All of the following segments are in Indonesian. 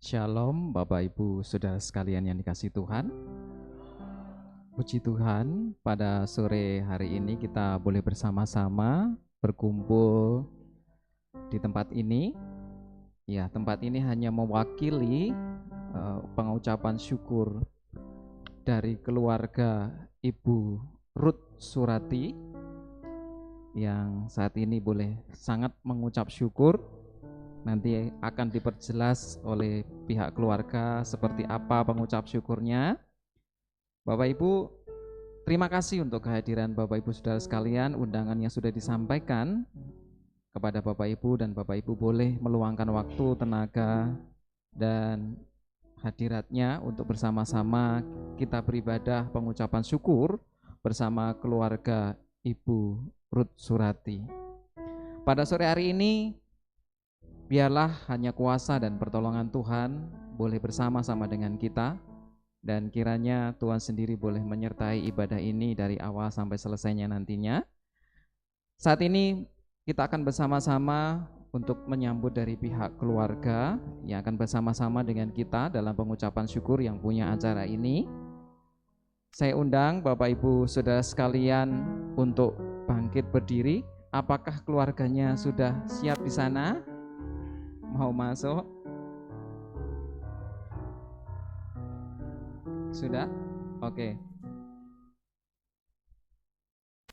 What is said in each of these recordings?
Shalom Bapak Ibu Saudara sekalian yang dikasihi Tuhan. Puji Tuhan, pada sore hari ini kita boleh bersama-sama berkumpul di tempat ini. Ya, tempat ini hanya mewakili pengucapan syukur dari keluarga Ibu Ruth Surati yang saat ini boleh sangat mengucap syukur. Nanti akan diperjelas oleh pihak keluarga seperti apa pengucap syukurnya. Bapak Ibu, terima kasih untuk kehadiran Bapak Ibu Saudara sekalian. Undangan yang sudah disampaikan kepada Bapak Ibu, dan Bapak Ibu boleh meluangkan waktu, tenaga, dan hadiratnya untuk bersama-sama kita beribadah pengucapan syukur bersama keluarga Ibu Ruth Surati. Pada sore hari ini, biarlah hanya kuasa dan pertolongan Tuhan boleh bersama-sama dengan kita, dan kiranya Tuhan sendiri boleh menyertai ibadah ini dari awal sampai selesainya nantinya. Saat ini kita akan bersama-sama untuk menyambut dari pihak keluarga yang akan bersama-sama dengan kita dalam pengucapan syukur yang punya acara ini. Saya undang Bapak Ibu Saudara sekalian untuk bangkit berdiri. Apakah keluarganya sudah siap di sana? Mau masuk? Sudah? Oke.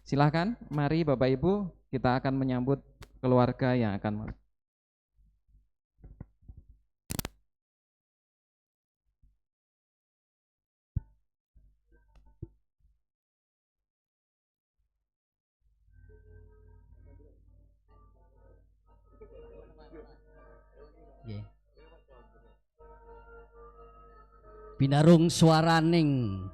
Silakan, mari Bapak Ibu, kita akan menyambut keluarga yang akan binarung swaraning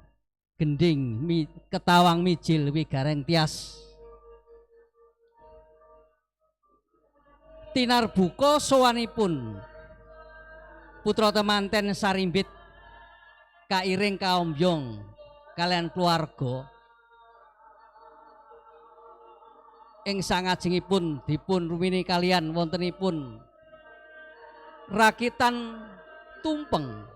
gending ketawang mijil wigareng tias tinar buka sowanipun putra temanten sarimbit kairing kaombyong kalian keluarga ing sangajengipun dipun rumini kalian wontenipun rakitan tumpeng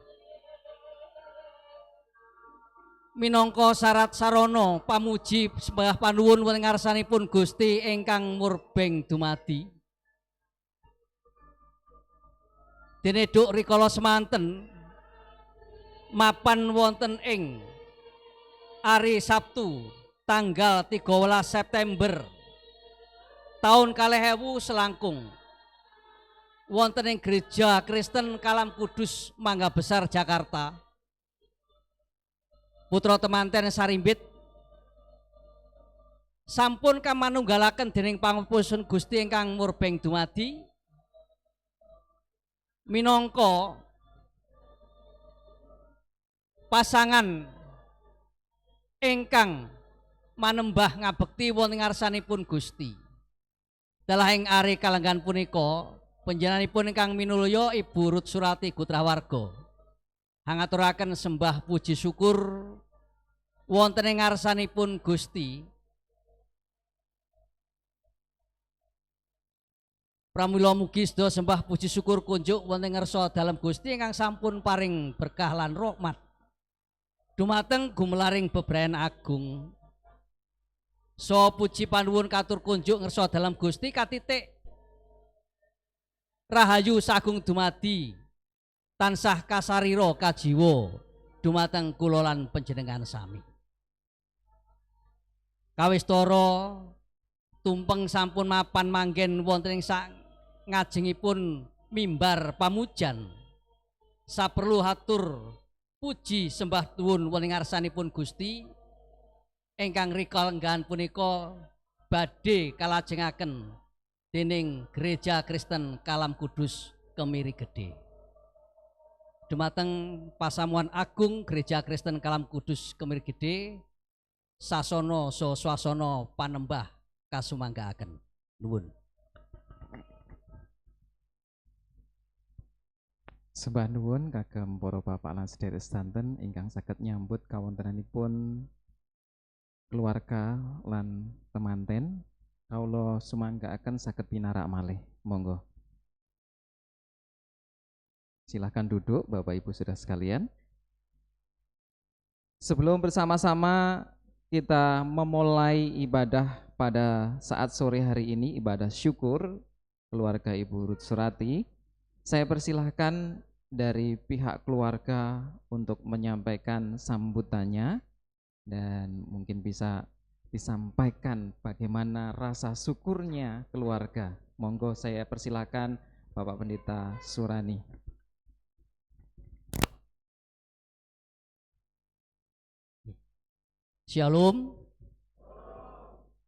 minangka syarat sarana pamuji sembah panuwun wonten ngarsanipun Gusti ingkang murbeng dumadi. Dene duk rikala semanten mapan wonten ing ari Sabtu tanggal 13 September tahun 2000 selangkung wonten ing Gereja Kristen Kalam Kudus Mangga Besar Jakarta. Putra temanten sarimbit sampun kamanunggalaken dening pangupusun Gusti ingkang murbeng dumadi minangka pasangan ingkang manembah ngabekti wonten ngarsanipun Gusti. Dalah ing ari kalenggan punika panjenenganipun ingkang minulya Ibu Ruth Surati Gutrawarga ngaturaken sembah puji syukur wonten ing ngarsanipun Gusti. Pramila mugi sedaya sembah puji syukur kunjuk wonten ngarsa dalem Gusti ingkang sampun paring berkah lan rahmat dumateng gumelaring bebrayan agung. So puji panuwun katur kunjuk ngarsa dalem Gusti katitik rahayu sagung dumadi tansah kasarira kajiwa dumateng kula lan panjenengan sami. Kawistara tumpeng sampun mapan manggen wonten ing ngajengipun mimbar pamujan. Saperlu hatur puji sembah tuwun wonten ngarsanipun Gusti ingkang rikalenggan punika badhe kalajengaken dening Gereja Kristen Kalam Kudus Kemiri Gedhe. Dumateng pasamuan agung Gereja Kristen Kalam Kudus Kemiri Gedhe sasana so swasana panembah kasumanggaaken. Nuwun. Sembah nuwun kagem para bapak lan sedherek sedanten ingkang saged nyambut kawontenanipun keluarga lan temanten. Kawula sumanggaaken saged pinarak malih. Monggo. Silahkan duduk Bapak Ibu Saudara sekalian. Sebelum bersama-sama kita memulai ibadah pada saat sore hari ini, ibadah syukur keluarga Ibu Ruth Surati, saya persilahkan dari pihak keluarga untuk menyampaikan sambutannya dan mungkin bisa disampaikan bagaimana rasa syukurnya keluarga. Monggo saya persilahkan Bapak Pendeta Surani. Shalom.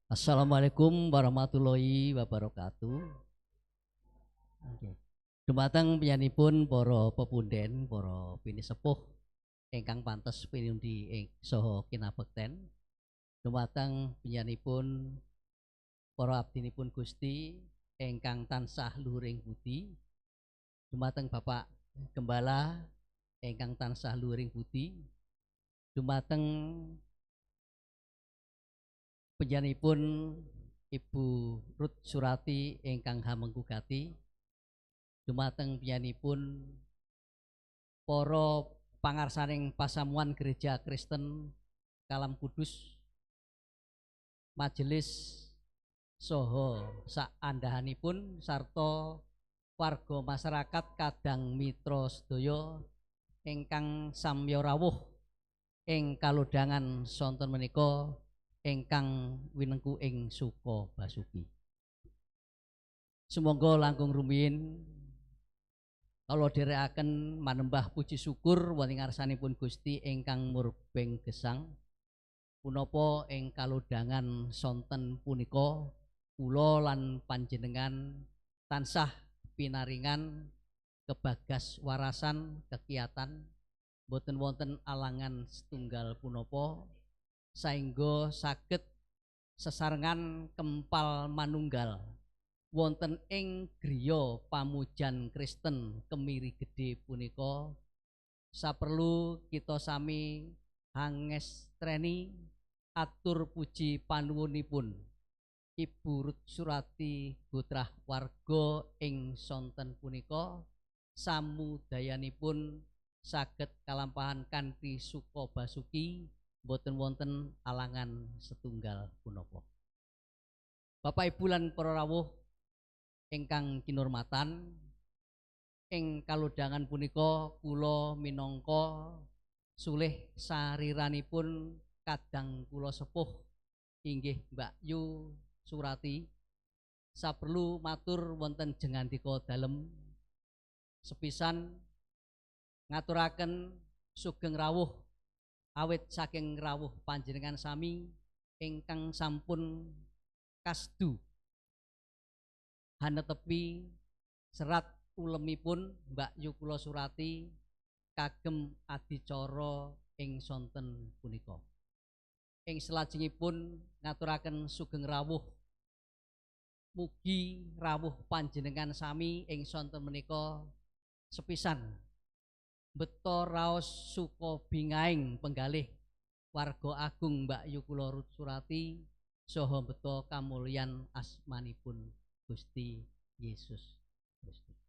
Assalamualaikum warahmatullahi wabarakatuh. Dumateng panjenenganipun para pepunden, para pinisepuh ingkang pantes pinundi saha kinabekten. Dumateng panjenenganipun para abdinipun Gusti ingkang tansah luhuring budi. Dumateng Bapak Gembala ingkang tansah luhuring budi. Dumateng panjenenganipun Ibu Ruth Surati ingkang hamenggugati. Dumateng panjenenganipun para pangarsaning pasamuan Gereja Kristen Kalam Kudus, majelis saha saandahanipun sarta warga masyarakat kadang mitra sedaya ingkang samya rawuh ing kalodhangan sonten menika ingkang winengku ing Suka Basuki. Sumangga langkung rumiyin kula dherekaken manembah puji syukur wonten ngarsanipun Gusti ingkang murbeng gesang. Punapa ing kalodhangan sonten punika kula lan panjenengan tansah pinaringan kebagas warasan kegiatan boten wonten alangan setunggal punapa saengga saged sesarengan kempal manunggal wonten ing griya pamujan Kristen Kemiri Gedhe punika saperlu kita sami hangestreni atur puji panuwunipun Ibu Ruth Surati Gutrah warga ing sonten punika samudayanipun saged kalampahan kanthi Suka Basuki boten wonten alangan setunggal punapa. Bapak Ibu lan para rawuh ingkang kinurmatan, ing kalodhangan punika kula minangka sulih sariranipun kadang kula sepuh inggih Mbak Yu Surati saperlu matur wonten jengandika dalem sepisan ngaturaken sugeng rawuh awit saking rawuh panjenengan sami ingkang sampun kasdu hanetepi serat ulemipun Mbak Yu kula Surati kagem adicara ing sonten punika. Ing salajengipun ngaturaken sugeng rawuh mugi rawuh panjenengan sami ing sonten menika sepisan beta raos suka bingaing penggalih warga agung Mbak Yu kula Ruth Surati saha beta kamulyan asmanipun Gusti Yesus Kristus.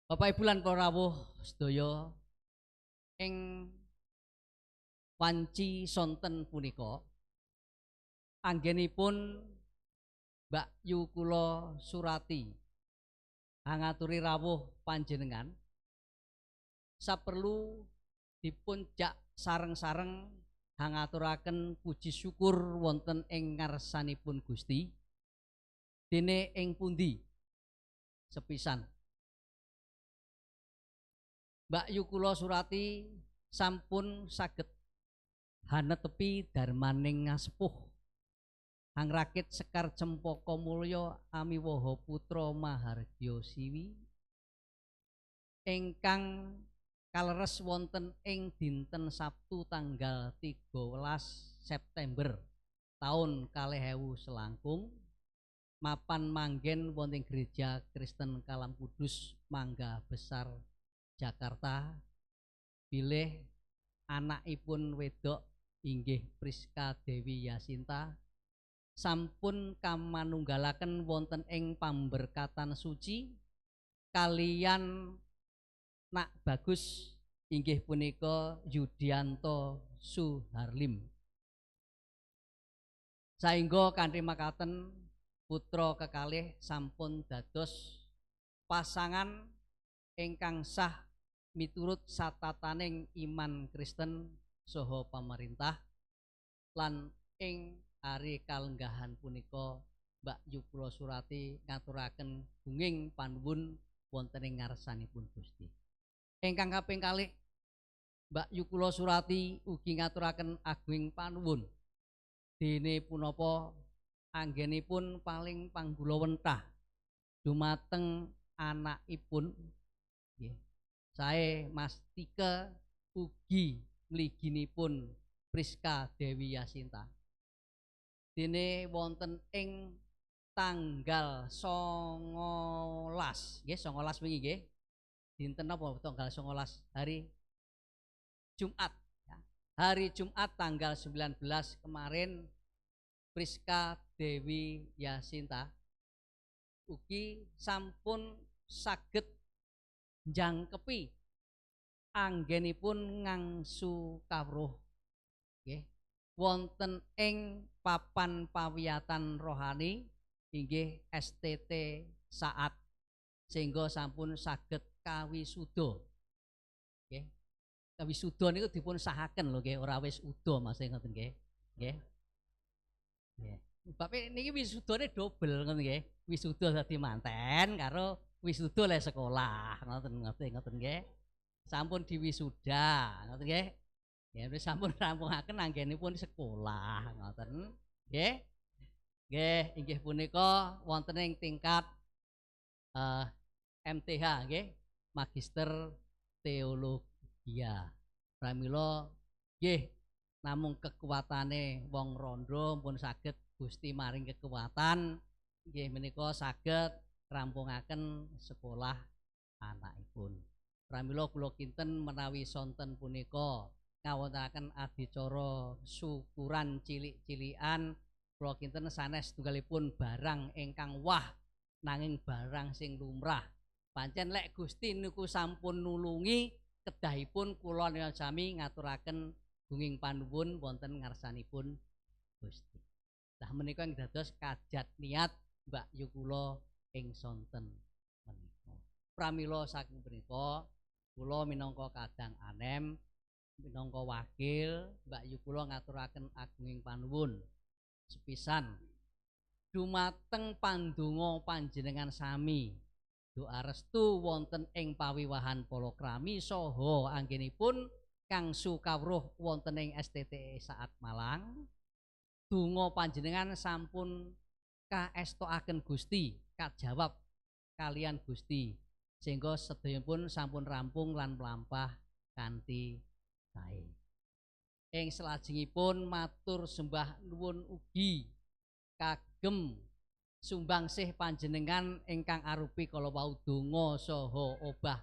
Bapak Ibu lan para rawuh sedaya ing wanci sonten punika anggenipun Mbak Yu kula Surati ngaturi rawuh panjenengan saperlu dipun jak sareng-sareng ngaturaken puji syukur wonten ing ngarsanipun Gusti. Dene ing pundi sepisan Mbak Yu kula Surati sampun saged hanetepi darmaning ngasepuh angrakit Sekar Cempaka Mulya Amiwaha Putra Mahardya Siwi ingkang kaleres wonten ing dinten Sabtu tanggal 13 September tahun 2000 selangkung mapan manggen wonten Gereja Kristen Kalam Kudus Mangga Besar Jakarta bilih anakipun wedok inggih Priska Dewi Yasinta sampun kamanunggalaken wonten ing pamberkatan suci kalian nak bagus inggih punika Yudianto Suharlim saengga kanthi makaten putra kekalih sampun dados pasangan ingkang sah miturut satataning iman Kristen saha pamarintah lan ing ari kalenggahan punika Mbak Yukula Surati ngaturaken gunging panuwun wonten ing ngarsanipun Gusti. Ingkang kaping kalih Mbak Yukula Surati ugi ngaturaken agunging panuwun dene punapa anggenipun paling panggulawentah dumateng anakipun nggih. Sae Mas Tike ugi mliginipun Priska Dewi Yasinta. Dene wonten ing tanggal 19 nggih 19 wingi nggih. Dinten napa tanggal 19 hari Jumat ya. Hari Jumat tanggal 19 kemarin Priska Dewi Yasinta ugi sampun saged njangkepi anggenipun ngangsu kawruh nggih wonten ing papan pawiyatan rohani inggih STT Saat sehingga sampun saged kawisuda nggih. Kawisuda niku dipun sahaken lho nggih ora wis uda Mas ngoten nggih. Nggih. Nggih. Bapak niki wisudane dobel ngoten nggih. Wisuda dadi manten karo wisuda le sekolah ngoten nggih. Sampun diwisuda ngoten nggih. Ya wis sampun rampungaken anggenipun sekolah ngoten. Nggih. Nggih inggih punika wonten ing tingkat MTH nggih, Magister Teologia. Pramila nggih namung kekuatane wong rondo pun saged Gusti maring kekuatan nggih menika saged rampungaken sekolah anakipun. Pramila kula kinten menawi sonten punika ngawontenaken adicara syukuran cilik-cilikan kula kinten sanes tunggalipun barang ingkang wah nanging barang sing lumrah. Pancen lek Gusti niku sampun nulungi kedahipun kula sami ngaturaken gunging panuwun wonten ngarsanipun Gusti. Lah menika ing dados kajat niat Mbak Yukula ing sonten menika. Pramila saking punika kula minangka kadang anem minangka wakil Mbak Yukula ngaturaken agunging panuwun sepisan dumateng pandonga panjenengan sami doa restu wonten ing pawiwahan palakrami saha anggenipun kangsu kawruh wonten ing STT Saat Malang. Donga panjenengan sampun kaestokaken Gusti, kajawab kalian Gusti sehingga sedayanipun sampun rampung lan mlampah kanthi sae. Ing salajengipun matur sembah nuwun ugi kagem sumbangsih panjenengan ingkang arupi kala wau donga saha obah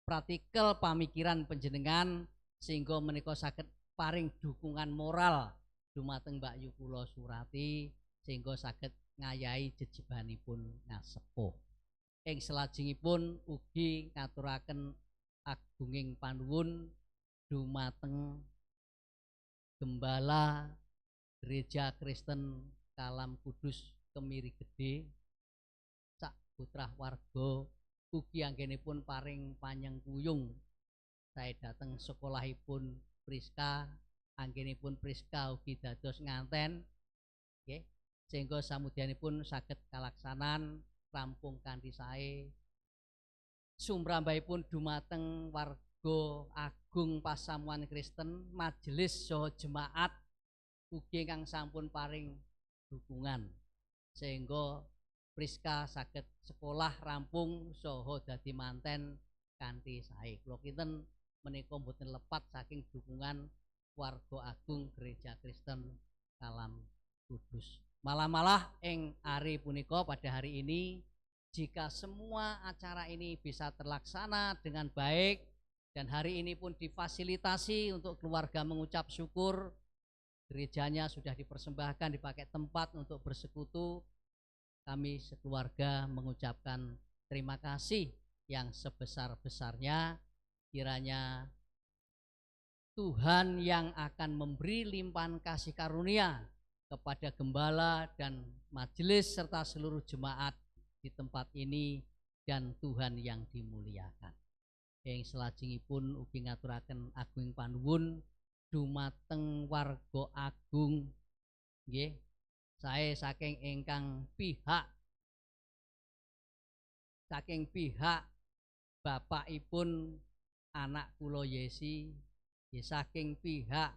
praktikel pamikiran panjenengan sehingga menika saged paring dukungan moral dumateng Mbak Yukula Surati sehingga saged ngayahi jejebanipun ngasepuh. Ing salajengipun ugi ngaturaken agunging panuwun dumateng Gembala Gereja Kristen Kalam Kudus Kemiri Gede Cak Putrah Warga ugi anggenipun paring panyengkuyung sae dateng sekolahipun Priska anggenipun Priska ugi dados nganten nggih sehingga samudyanipun saged kalaksanan rampung kanthi sae sumrambahipun dumateng warga agung pasamuan Kristen majelis saha jemaat ugi ingkang sampun paring dukungan sehingga Priska saged sekolah rampung saha dadi manten kanthi sae. Kula kinten menika mboten lepat saking dukungan warga agung Gereja Kristen Kalam Kudus. Malah ing hari punika pada hari ini, jika semua acara ini bisa terlaksana dengan baik dan hari ini pun difasilitasi untuk keluarga mengucap syukur, gerejanya sudah dipersembahkan dipakai tempat untuk bersekutu, kami sekeluarga mengucapkan terima kasih yang sebesar-besarnya. Kiranya Tuhan yang akan memberi limpahan kasih karunia kepada gembala dan majelis serta seluruh jemaat di tempat ini dan Tuhan yang dimuliakan. Ing salajengipun ugi ngaturaken agung panuwun dumateng warga agung nggih. Sae saking pihak bapakipun anak kula Yesi, saking pihak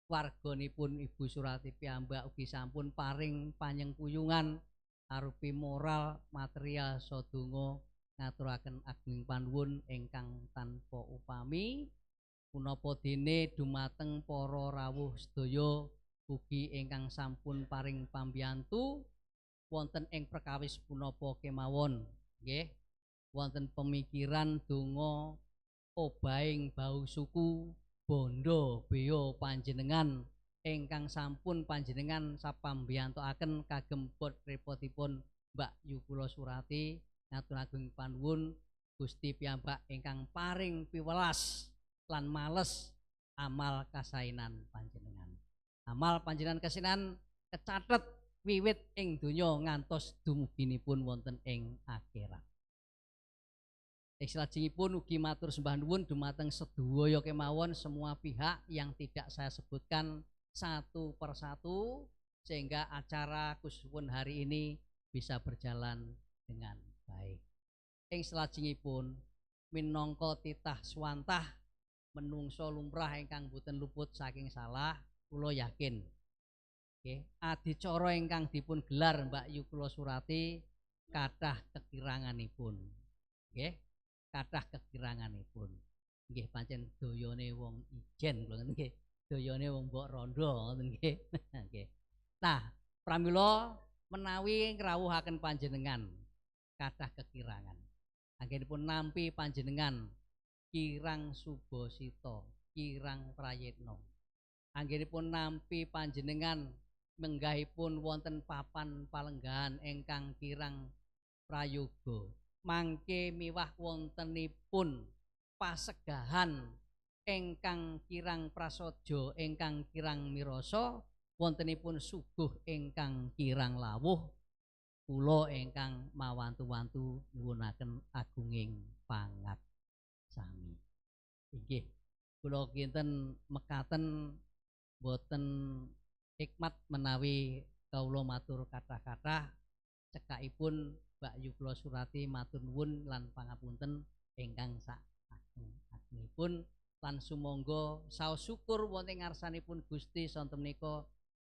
warganipun Ibu Surati piyambak ugi sampun paring panyengkuyungan arupi moral, material, sadonga ngaturaken agung panuwun ingkang tanpa upami. Punapa dene dumateng para rawuh sedaya ugi ingkang sampun paring pambiyantu wonten ing perkawis punapa kemawon nggih, wonten pemikiran donga obahing bau suku bondo beo panjenengan ingkang sampun panjenengan sapambiyantoaken kagem bot repotipun Mbak Yukula Surati, ngaturaken panuwun Gusti piyambak ingkang paring piwelas lan males amal kasainan panjenengan. Amal panjenengan kasinan kecathet wiwit ing donya ngantos dumuginipun wonten ing akhirat. Salajengipun ugi matur sembah nuwun dumateng sedaya kemawon semua pihak yang tidak saya sebutkan satu persatu sehingga acara khususipun hari ini bisa berjalan dengan baik. Ing salajengipun minangka titah swantah menungso lumrah ingkang boten luput saking salah, kula yakin nggih adicara ingkang dipun gelar Mbak Yukula Surati kathah kekiranganipun nggih, kathah kekiranganipun nggih, pancen dayane wong ijen kula nggih, dayane wong mbok rondo ngoten nggih. Nggih. Nah, pramila menawi ngrawuhaken panjenengan kathah kekirangan, anggenipun nampi panjenengan Kirang Subasita, Kirang Prayitna. Anggenipun nampi panjenengan menggahipun wonten papan palenggahan ingkang kirang prayoga. Mangke miwah wontenipun pasegahan ingkang kirang prasaja, ingkang kirang mirasa, wontenipun suguh ingkang kirang lawuh. Kula ingkang mawantu-wantu nyuwunaken agunging pangat sami. Inggih, kula kinten mekaten boten hikmat menawi kawula matur kathah-kathah cekakipun Mbak Yukula Surati matur nuwun lan pangapunten ingkang sak ageng-agengipun lan sumangga saos syukur wonten ngarsanipun Gusti sonten menika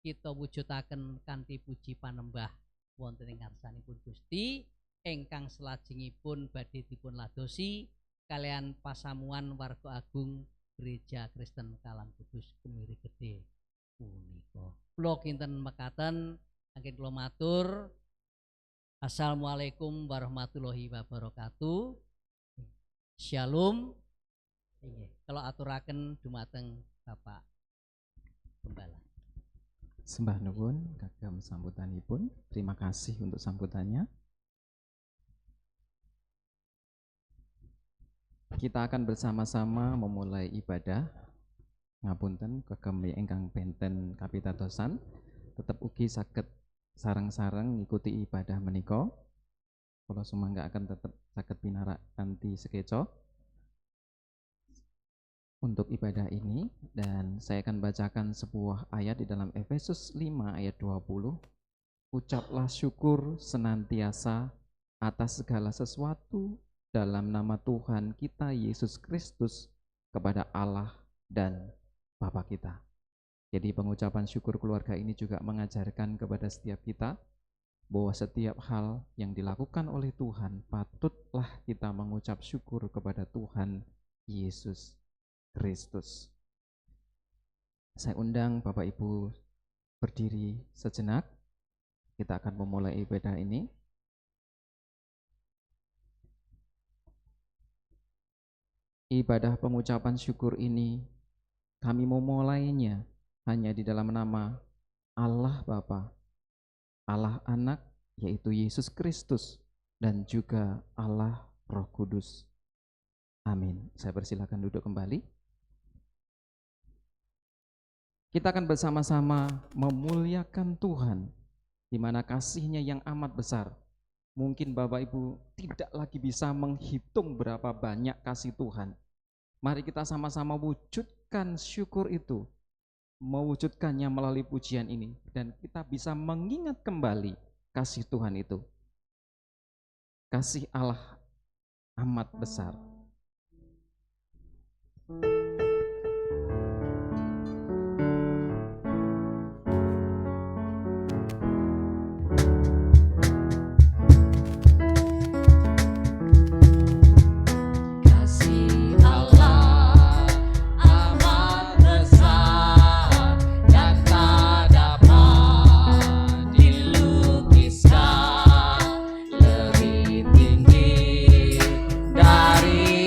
kita wujudaken kanthi puji panembah wonten ing ngarsanipun Gusti ingkang salajengipun badhe dipun ladosi kalian pasamuan warga agung Gereja Kristen Kalam Kudus Kemiri Gede punika. Kula kinten mekaten anggen kula matur Assalamualaikum warahmatullahi wabarakatuh. Shalom. Nggih, kula aturaken dumateng Bapak Gembala. Sembah nuwun kagem sambutanipun. Terima kasih untuk sambutannya. Kita akan bersama-sama memulai ibadah. Ngapunten kagem ingkang benten kapitadosan tetep ugi saged sareng-sareng ngikuti ibadah menika. Kula sumangga akan tetep saged pinarak kanthi sekeca untuk ibadah ini, dan saya akan bacakan sebuah ayat di dalam Efesus 5 ayat 20. Ucaplah syukur senantiasa atas segala sesuatu dalam nama Tuhan kita Yesus Kristus kepada Allah dan Bapa kita. Jadi pengucapan syukur keluarga ini juga mengajarkan kepada setiap kita bahwa setiap hal yang dilakukan oleh Tuhan patutlah kita mengucap syukur kepada Tuhan Yesus Kristus. Saya undang Bapak Ibu berdiri sejenak. Kita akan memulai ibadah ini. Ibadah pengucapan syukur ini kami memulainya hanya di dalam nama Allah Bapa, Allah Anak yaitu Yesus Kristus, dan juga Allah Roh Kudus. Amin. Saya persilakan duduk kembali. Kita akan bersama-sama memuliakan Tuhan, di mana kasih-Nya yang amat besar. Mungkin Bapak Ibu tidak lagi bisa menghitung berapa banyak kasih Tuhan. Mari kita sama-sama wujudkan syukur itu, mewujudkannya melalui pujian ini, dan kita bisa mengingat kembali kasih Tuhan itu. Kasih Allah amat besar. Dari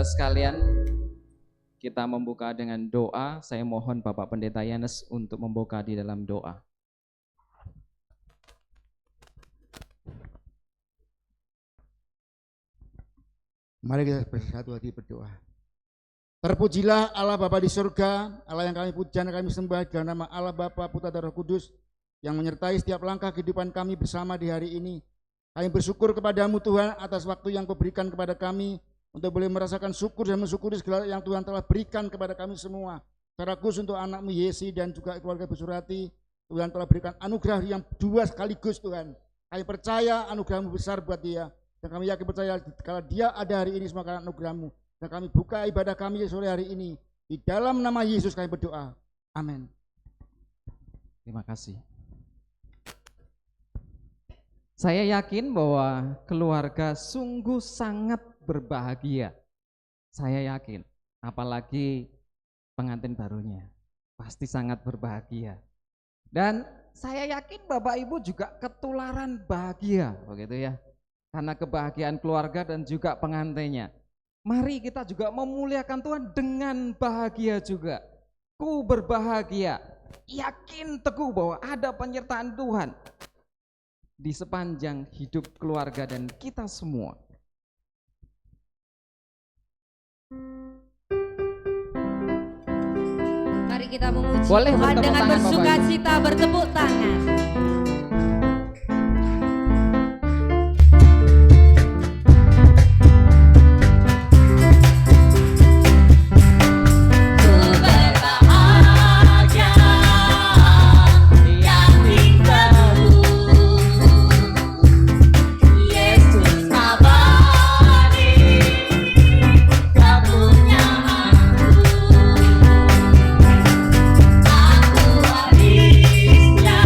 saudara sekalian, kita membuka dengan doa. Saya mohon Bapak Pendeta Yanes untuk membuka di dalam doa. Mari kita bersatu hati berdoa. Terpujilah Allah Bapa di surga, Allah yang kami puja dan kami sembah dalam nama Allah Bapa, Putra dan Roh Kudus yang menyertai setiap langkah kehidupan kami bersama di hari ini. Kami bersyukur kepadamu Tuhan atas waktu yang Kau berikan kepada kami untuk boleh merasakan syukur dan mensyukuri segala yang Tuhan telah berikan kepada kami semua. Secara khusus untuk anakmu Yesi dan juga keluarga Bu Surati, Tuhan telah berikan anugerah yang dua sekaligus Tuhan. Kami percaya anugerahmu besar buat dia. Dan kami yakin percaya kalau dia ada hari ini semua karena anugerahmu. Dan kami buka ibadah kami sore hari ini. Di dalam nama Yesus kami berdoa. Amin. Terima kasih. Saya yakin bahwa keluarga sungguh sangat berbahagia. Saya yakin, apalagi pengantin barunya. Pasti sangat berbahagia. Dan saya yakin Bapak Ibu juga ketularan bahagia, begitu ya. Karena kebahagiaan keluarga dan juga pengantinnya. Mari kita juga memuliakan Tuhan dengan bahagia juga. Ku berbahagia, yakin teguh bahwa ada penyertaan Tuhan di sepanjang hidup keluarga dan kita semua. Mari kita memuji Boleh Tuhan bertepuk dengan tangan, bersuka Bapak. cita, bertepuk tangan. Aku warisnya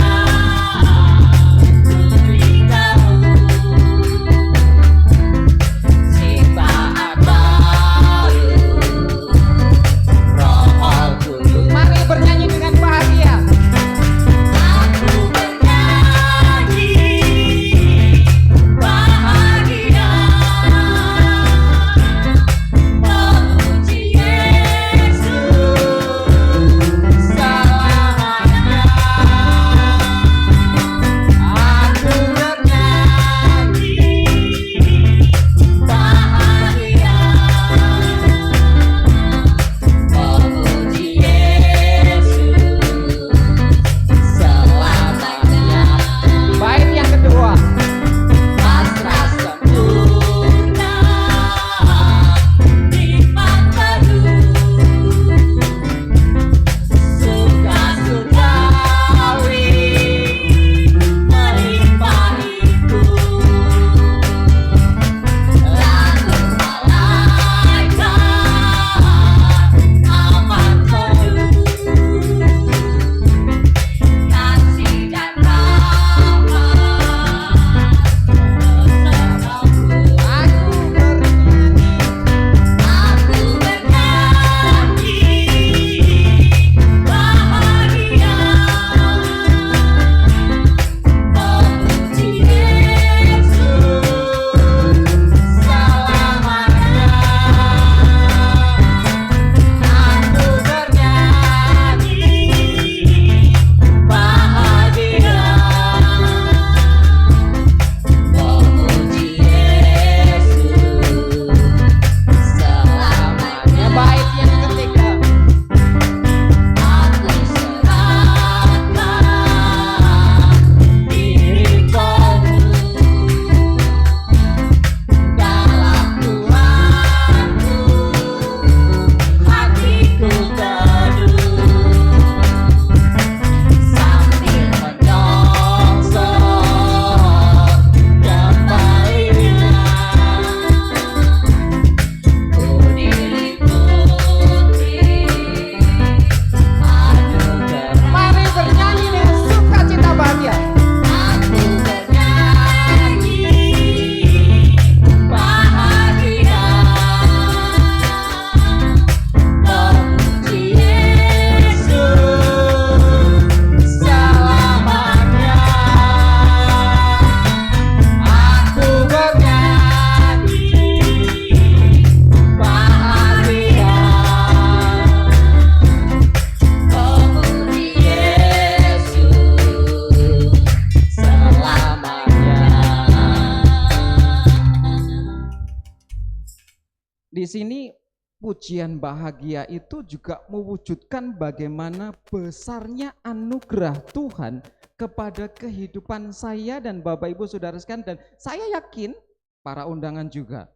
Di sini pujian bahagia itu juga mewujudkan bagaimana besarnya anugerah Tuhan kepada kehidupan saya dan Bapak Ibu Saudara sekalian, dan saya yakin para undangan juga.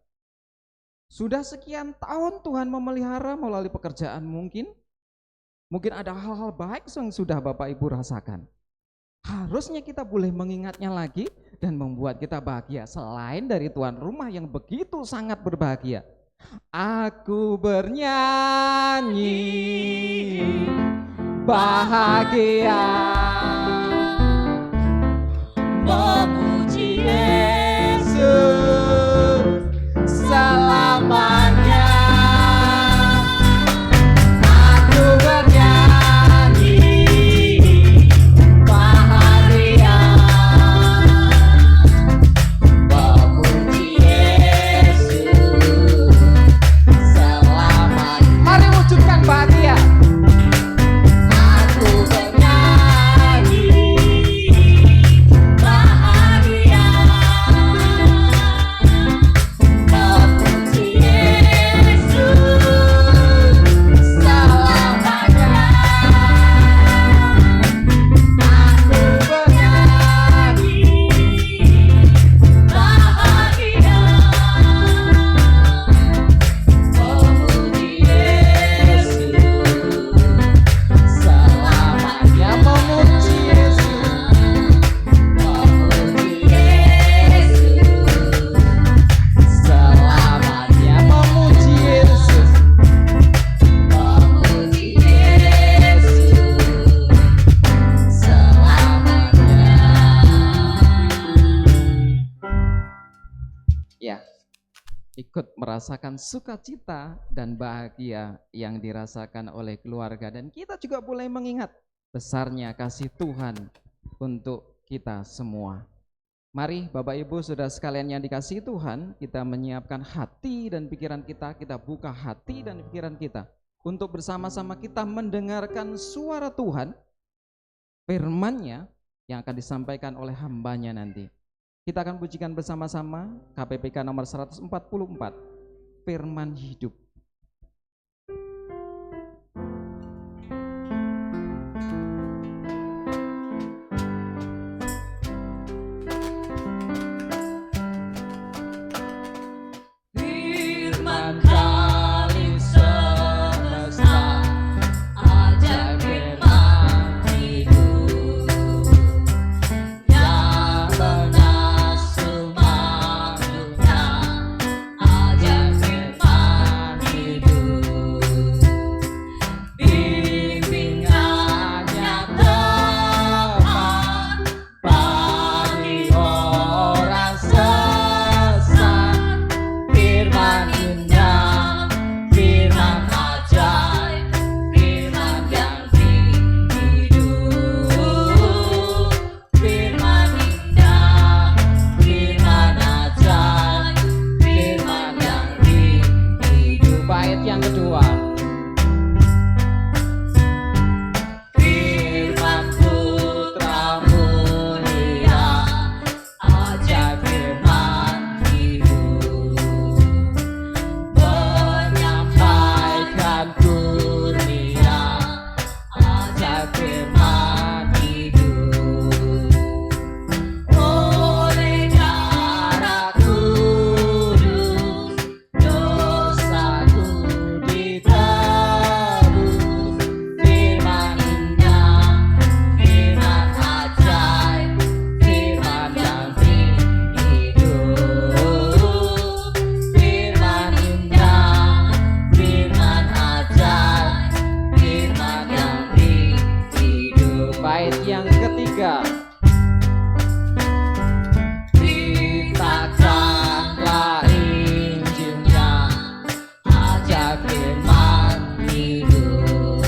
Sudah sekian tahun Tuhan memelihara melalui pekerjaan mungkin ada hal-hal baik yang sudah Bapak Ibu rasakan. Harusnya kita boleh mengingatnya lagi dan membuat kita bahagia selain dari tuan rumah yang begitu sangat berbahagia. Aku bernyanyi bahagia memuji Yesus selamanya. Aku bernyanyi bahagia memuji Yesus selamanya. Mari wujudkan bahagia. Aku bernyanyi bahagia memuji Yesus selamanya. Aku bernyanyi bahagia memuji Yesus selamanya. Memuji Yesus selamanya. Memuji Yesus, memuji Yesus selamanya. Ya, ikut merasakan sukacita dan bahagia yang dirasakan oleh keluarga, dan kita juga boleh mengingat besarnya kasih Tuhan untuk kita semua. Mari Bapak Ibu Saudara sekalian yang dikasihi Tuhan, kita menyiapkan hati dan pikiran kita, kita buka hati dan pikiran kita untuk bersama-sama kita mendengarkan suara Tuhan, firman-Nya yang akan disampaikan oleh hambanya nanti. Kita akan pujikan bersama-sama KPPK nomor 144, Firman Hidup. Firman Kali semesta, ajaib firman hidup yang mengasuh manusia, ajaib firman hidup. Bimbingannya tepat bagi orang sesat. Firman indah, firman ajaib, firman yang hidup. Firman indah, firman ajaib, firman yang hidup. Bait yang kedua. Firman Putra mulia, ajaib firman hidup. Menyampaikan kurnia, ajaib firman hidup. Oleh darah kudus, dosaku ditebus. Firman indah, firman ajaib, firman yang hidup. Firman indah, firman ajaib, firman yang hidup. Bait yang ketiga. Beritakanlah Injilnya, ajaib firman hidup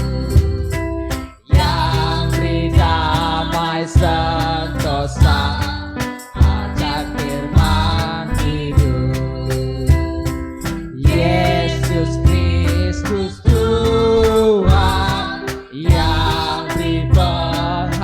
yang beri damai sentosa, ajaib firman hidup. Yesus Kristus Tuhan yang beri pengharapan,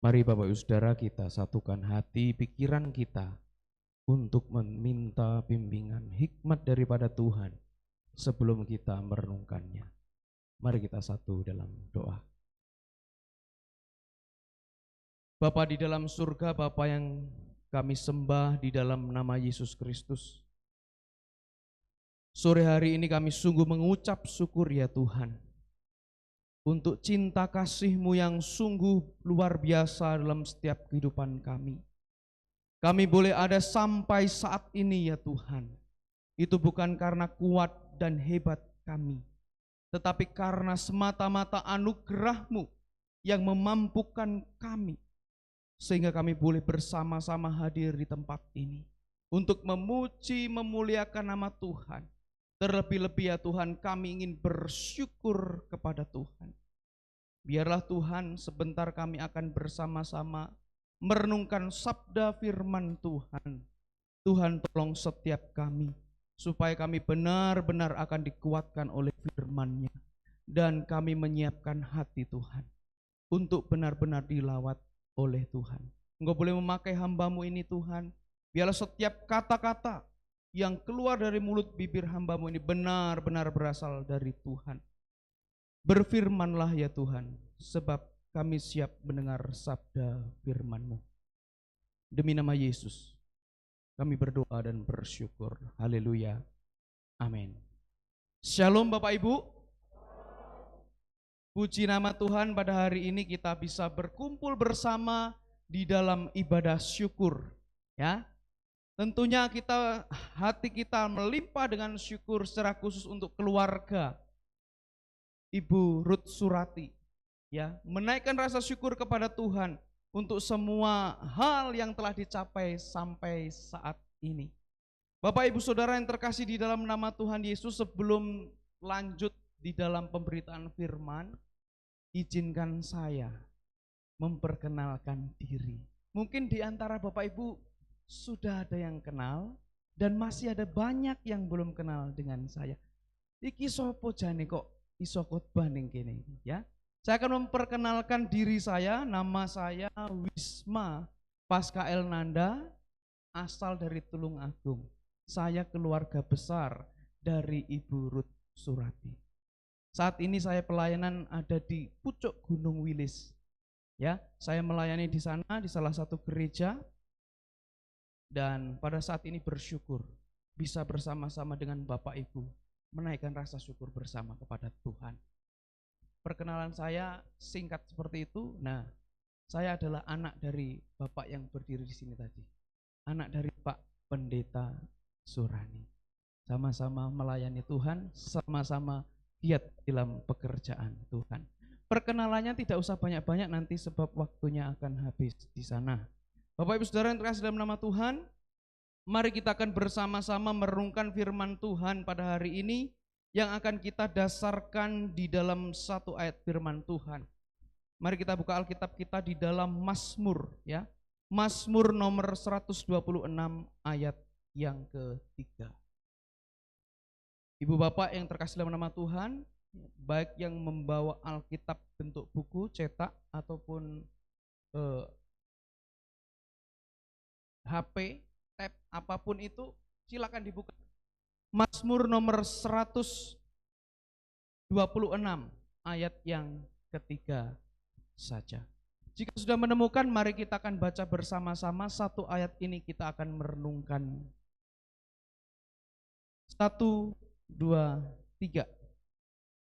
Mari Bapak Ibu Saudara kita satukan hati pikiran kita untuk meminta bimbingan hikmat daripada Tuhan sebelum kita merenungkannya. Mari kita satu dalam doa. Bapa di dalam surga, Bapa yang kami sembah di dalam nama Yesus Kristus. Sore hari ini kami sungguh mengucap syukur ya Tuhan, untuk cinta kasih-Mu yang sungguh luar biasa dalam setiap kehidupan kami. Kami boleh ada sampai saat ini ya Tuhan, itu bukan karena kuat dan hebat kami, tetapi karena semata-mata anugerah-Mu yang memampukan kami, sehingga kami boleh bersama-sama hadir di tempat ini untuk memuji, memuliakan nama Tuhan. Terlebih-lebih ya Tuhan, kami ingin bersyukur kepada Tuhan. Biarlah Tuhan, sebentar kami akan bersama-sama merenungkan sabda firman Tuhan. Tuhan tolong setiap kami, supaya kami benar-benar akan dikuatkan oleh firman-Nya. Dan kami menyiapkan hati Tuhan, untuk benar-benar dilawat oleh Tuhan. Engkau boleh memakai hamba-Mu ini Tuhan. Biarlah setiap kata-kata yang keluar dari mulut bibir hamba-Mu ini benar-benar berasal dari Tuhan. Berfirmanlah ya Tuhan, sebab kami siap mendengar sabda firman-Mu. Demi nama Yesus, kami berdoa dan bersyukur. Haleluya. Amin. Shalom Bapak Ibu. Puji nama Tuhan, pada hari ini kita bisa berkumpul bersama di dalam ibadah syukur. Ya, tentunya hati kita melimpah dengan syukur secara khusus untuk keluarga Ibu Ruth Surati. Ya, menaikkan rasa syukur kepada Tuhan untuk semua hal yang telah dicapai sampai saat ini. Bapak Ibu Saudara yang terkasih di dalam nama Tuhan Yesus, sebelum lanjut di dalam pemberitaan firman, izinkan saya memperkenalkan diri. Mungkin di antara Bapak Ibu sudah ada yang kenal dan masih ada banyak yang belum kenal dengan saya. Iki sopo jane kok iso khotbah ning kene ya. Saya akan memperkenalkan diri saya. Nama saya Wisma Paskael Nanda, asal dari Tulungagung. Saya keluarga besar dari Ibu Ruth Surati. Saat ini saya pelayanan ada di pucuk Gunung Wilis. Ya, saya melayani di sana di salah satu gereja, dan pada saat ini bersyukur bisa bersama-sama dengan Bapak Ibu menaikkan rasa syukur bersama kepada Tuhan. Perkenalan saya singkat seperti itu. Nah, saya adalah anak dari Bapak yang berdiri di sini tadi. Anak dari Pak Pendeta Surani. Sama-sama melayani Tuhan, sama-sama giat dalam pekerjaan Tuhan. Perkenalannya tidak usah banyak-banyak nanti sebab waktunya akan habis di sana. Bapak Ibu Saudara yang terkasih dalam nama Tuhan, mari kita akan bersama-sama merenungkan firman Tuhan pada hari ini yang akan kita dasarkan di dalam satu ayat firman Tuhan. Mari kita buka Alkitab kita di dalam Mazmur ya. Mazmur nomor 126 ayat yang ketiga. Ibu Bapak yang terkasih dalam nama Tuhan, baik yang membawa Alkitab bentuk buku, cetak, ataupun HP, tab, apapun itu, silakan dibuka. Mazmur nomor 126 ayat yang ketiga saja. Jika sudah menemukan, mari kita akan baca bersama-sama satu ayat ini, kita akan merenungkan. 1, 2, 3.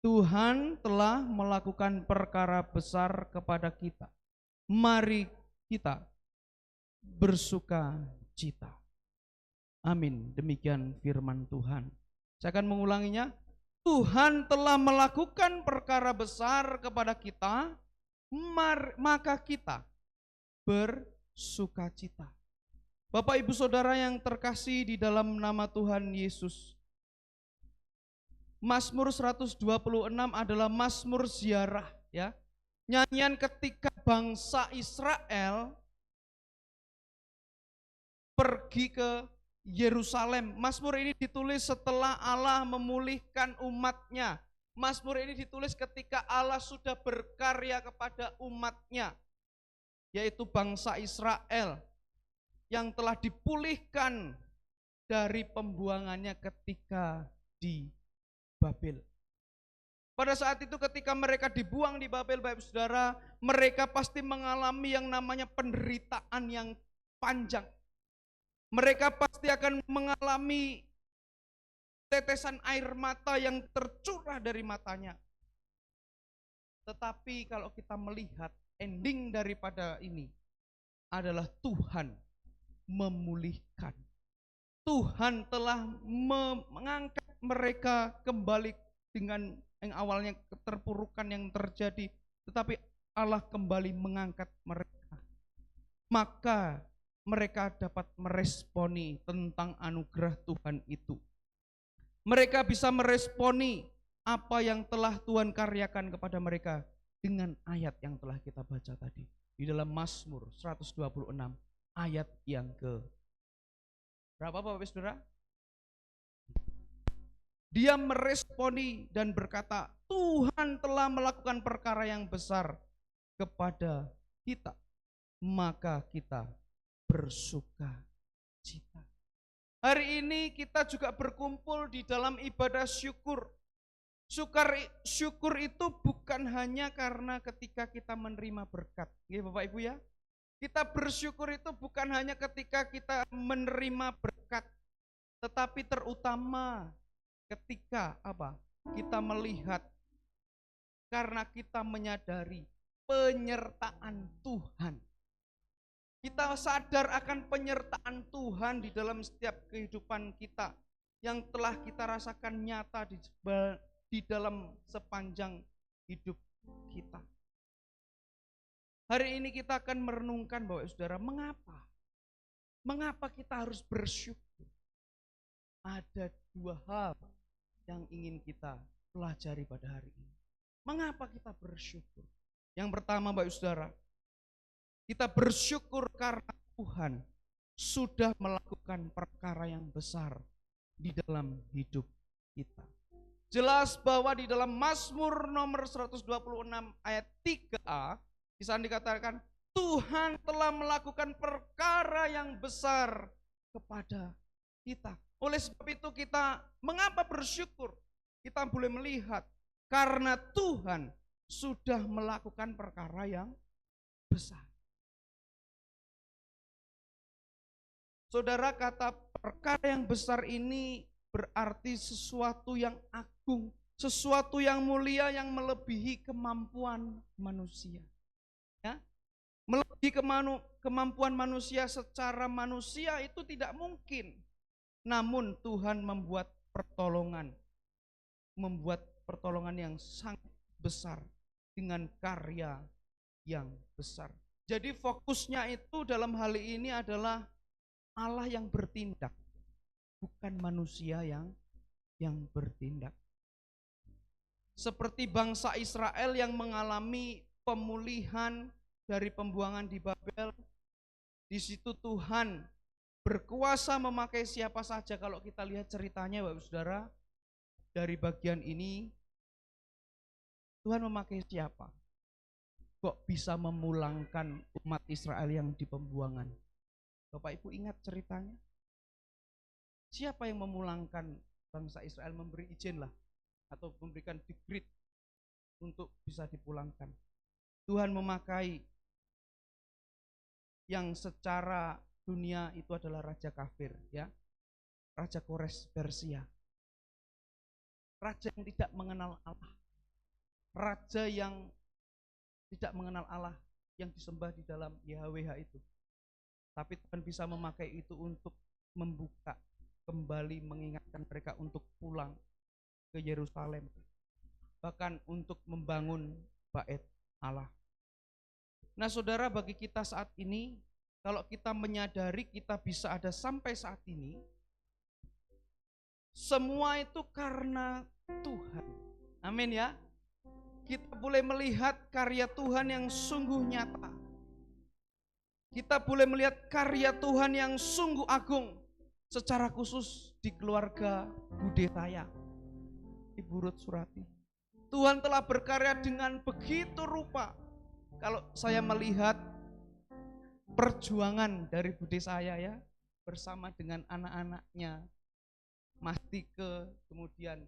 Tuhan telah melakukan perkara besar kepada kita. Mari kita bersuka cita. Amin. Demikian firman Tuhan. Saya akan mengulanginya. Tuhan telah melakukan perkara besar kepada kita, maka kita bersuka cita. Bapak Ibu Saudara yang terkasih di dalam nama Tuhan Yesus, Mazmur 126 adalah Mazmur ziarah ya. Nyanyian ketika bangsa Israel pergi ke Yerusalem. Mazmur ini ditulis setelah Allah memulihkan umatnya. Mazmur ini ditulis ketika Allah sudah berkarya kepada umatnya. yaitu bangsa Israel yang telah dipulihkan dari pembuangannya ketika di Babel. Pada saat itu ketika mereka dibuang di Babel, Bapak Saudara, mereka pasti mengalami yang namanya penderitaan yang panjang. Mereka pasti akan mengalami tetesan air mata yang tercurah dari matanya. Tetapi kalau kita melihat ending daripada ini adalah Tuhan memulihkan. Tuhan telah mengangkat mereka kembali dengan yang awalnya keterpurukan yang terjadi, tetapi Allah kembali mengangkat mereka. Maka mereka dapat meresponi tentang anugerah Tuhan itu. Mereka bisa meresponi apa yang telah Tuhan karyakan kepada mereka dengan ayat yang telah kita baca tadi di dalam Mazmur 126 ayat yang ke berapa Bapak Saudara? Dia meresponi dan berkata, Tuhan telah melakukan perkara yang besar kepada kita, maka kita bersuka cita. Hari ini kita juga berkumpul di dalam ibadah syukur. Syukur itu bukan hanya karena ketika kita menerima berkat. Ya Bapak Ibu ya. Kita bersyukur itu bukan hanya ketika kita menerima berkat, tetapi terutama ketika apa? Kita melihat karena kita menyadari penyertaan Tuhan. Kita sadar akan penyertaan Tuhan di dalam setiap kehidupan kita yang telah kita rasakan nyata di dalam sepanjang hidup kita. Hari ini kita akan merenungkan Bapak Saudara, mengapa kita harus bersyukur? Ada dua hal yang ingin kita pelajari pada hari ini. Mengapa kita bersyukur? Yang pertama Bapak Saudara, kita bersyukur karena Tuhan sudah melakukan perkara yang besar di dalam hidup kita. Jelas bahwa di dalam Mazmur nomor 126 ayat 3a, di sana dikatakan Tuhan telah melakukan perkara yang besar kepada kita. Oleh sebab itu kita mengapa bersyukur? Kita boleh melihat karena Tuhan sudah melakukan perkara yang besar. Saudara, kata perkara yang besar ini berarti sesuatu yang agung, sesuatu yang mulia yang melebihi kemampuan manusia. Ya? Melebihi kemampuan manusia secara manusia itu tidak mungkin. Namun Tuhan membuat pertolongan yang sangat besar dengan karya yang besar. Jadi fokusnya itu dalam hal ini adalah Allah yang bertindak, bukan manusia yang bertindak. Seperti bangsa Israel yang mengalami pemulihan dari pembuangan di Babel, di situ Tuhan berkuasa memakai siapa saja. Kalau kita lihat ceritanya Bapak Saudara, dari bagian ini Tuhan memakai siapa? Kok bisa memulangkan umat Israel yang di pembuangan? Bapak Ibu ingat ceritanya? Siapa yang memulangkan bangsa Israel, memberi izin lah atau memberikan decree untuk bisa dipulangkan? Tuhan memakai yang secara dunia itu adalah raja kafir, ya, raja Kores Persia, raja yang tidak mengenal Allah, raja yang tidak mengenal Allah yang disembah di dalam YHWH itu. Tapi Tuhan bisa memakai itu untuk membuka kembali, mengingatkan mereka untuk pulang ke Yerusalem, bahkan untuk membangun bait Allah. Nah saudara, bagi kita saat ini, kalau kita menyadari kita bisa ada sampai saat ini, semua itu karena Tuhan. Amin ya. Kita boleh melihat karya Tuhan yang sungguh nyata. Kita boleh melihat karya Tuhan yang sungguh agung, secara khusus di keluarga Bude saya, Ibu Ruth Surati. Tuhan telah berkarya dengan begitu rupa. Kalau saya melihat perjuangan dari Bude saya ya, bersama dengan anak-anaknya, Mas Tike, kemudian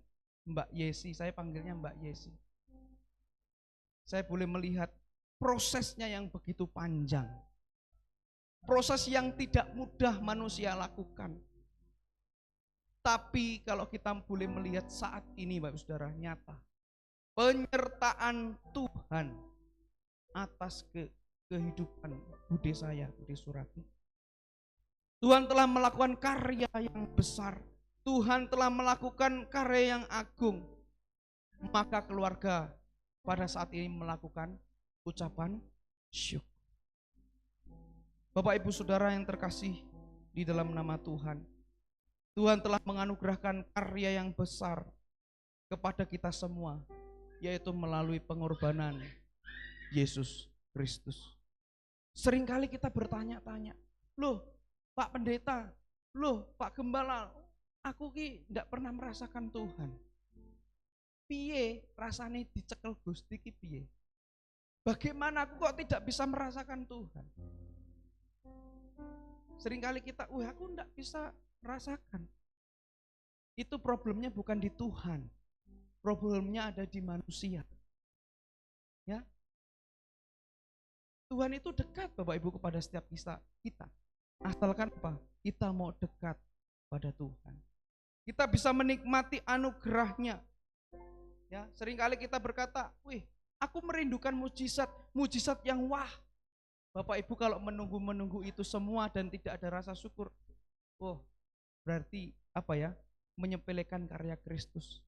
Mbak Yesi, saya panggilnya Mbak Yesi. Saya boleh melihat prosesnya yang begitu panjang. Proses yang tidak mudah manusia lakukan. Tapi kalau kita boleh melihat saat ini Bapak Saudara, nyata. Penyertaan Tuhan atas kehidupan Bude saya, Bude Surati. Tuhan telah melakukan karya yang besar. Tuhan telah melakukan karya yang agung. Maka keluarga pada saat ini melakukan ucapan syukur. Bapak Ibu Saudara yang terkasih di dalam nama Tuhan. Tuhan telah menganugerahkan karya yang besar kepada kita semua, yaitu melalui pengorbanan Yesus Kristus. Seringkali kita bertanya-tanya, loh Pak Pendeta, loh Pak Gembala, aku ki tidak pernah merasakan Tuhan. Piye rasane dicekel Gusti ki piye? Bagaimana aku kok tidak bisa merasakan Tuhan? Seringkali kita, aku tidak bisa merasakan. Itu problemnya bukan di Tuhan. Problemnya ada di manusia. Ya. Tuhan itu dekat Bapak Ibu kepada setiap kita. Asalkan apa? Kita mau dekat pada Tuhan. Kita bisa menikmati anugerahnya. Ya, seringkali kita berkata, aku merindukan mujizat yang wah. Bapak Ibu kalau menunggu itu semua dan tidak ada rasa syukur, berarti apa ya? Menyepelekan karya Kristus.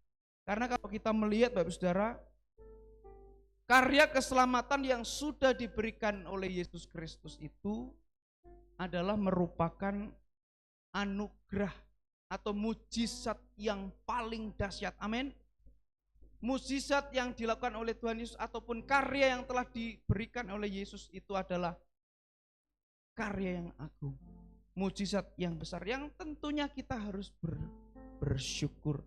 Karena kalau kita melihat Bapak Saudara, karya keselamatan yang sudah diberikan oleh Yesus Kristus itu adalah merupakan anugerah atau mujizat yang paling dahsyat. Amin. Mujizat yang dilakukan oleh Tuhan Yesus ataupun karya yang telah diberikan oleh Yesus itu adalah karya yang agung, mujizat yang besar yang tentunya kita harus bersyukur.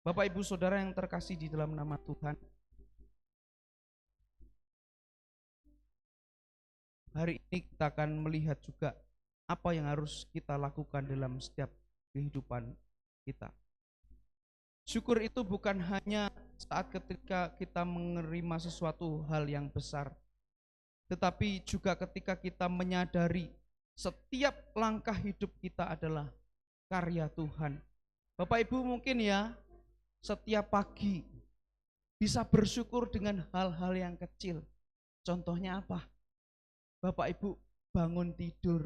Bapak Ibu Saudara yang terkasih di dalam nama Tuhan, hari ini kita akan melihat juga apa yang harus kita lakukan dalam setiap kehidupan kita. Syukur itu bukan hanya saat ketika kita menerima sesuatu hal yang besar, tetapi juga ketika kita menyadari setiap langkah hidup kita adalah karya Tuhan. Bapak Ibu mungkin ya, setiap pagi bisa bersyukur dengan hal-hal yang kecil. Contohnya apa? Bapak Ibu bangun tidur,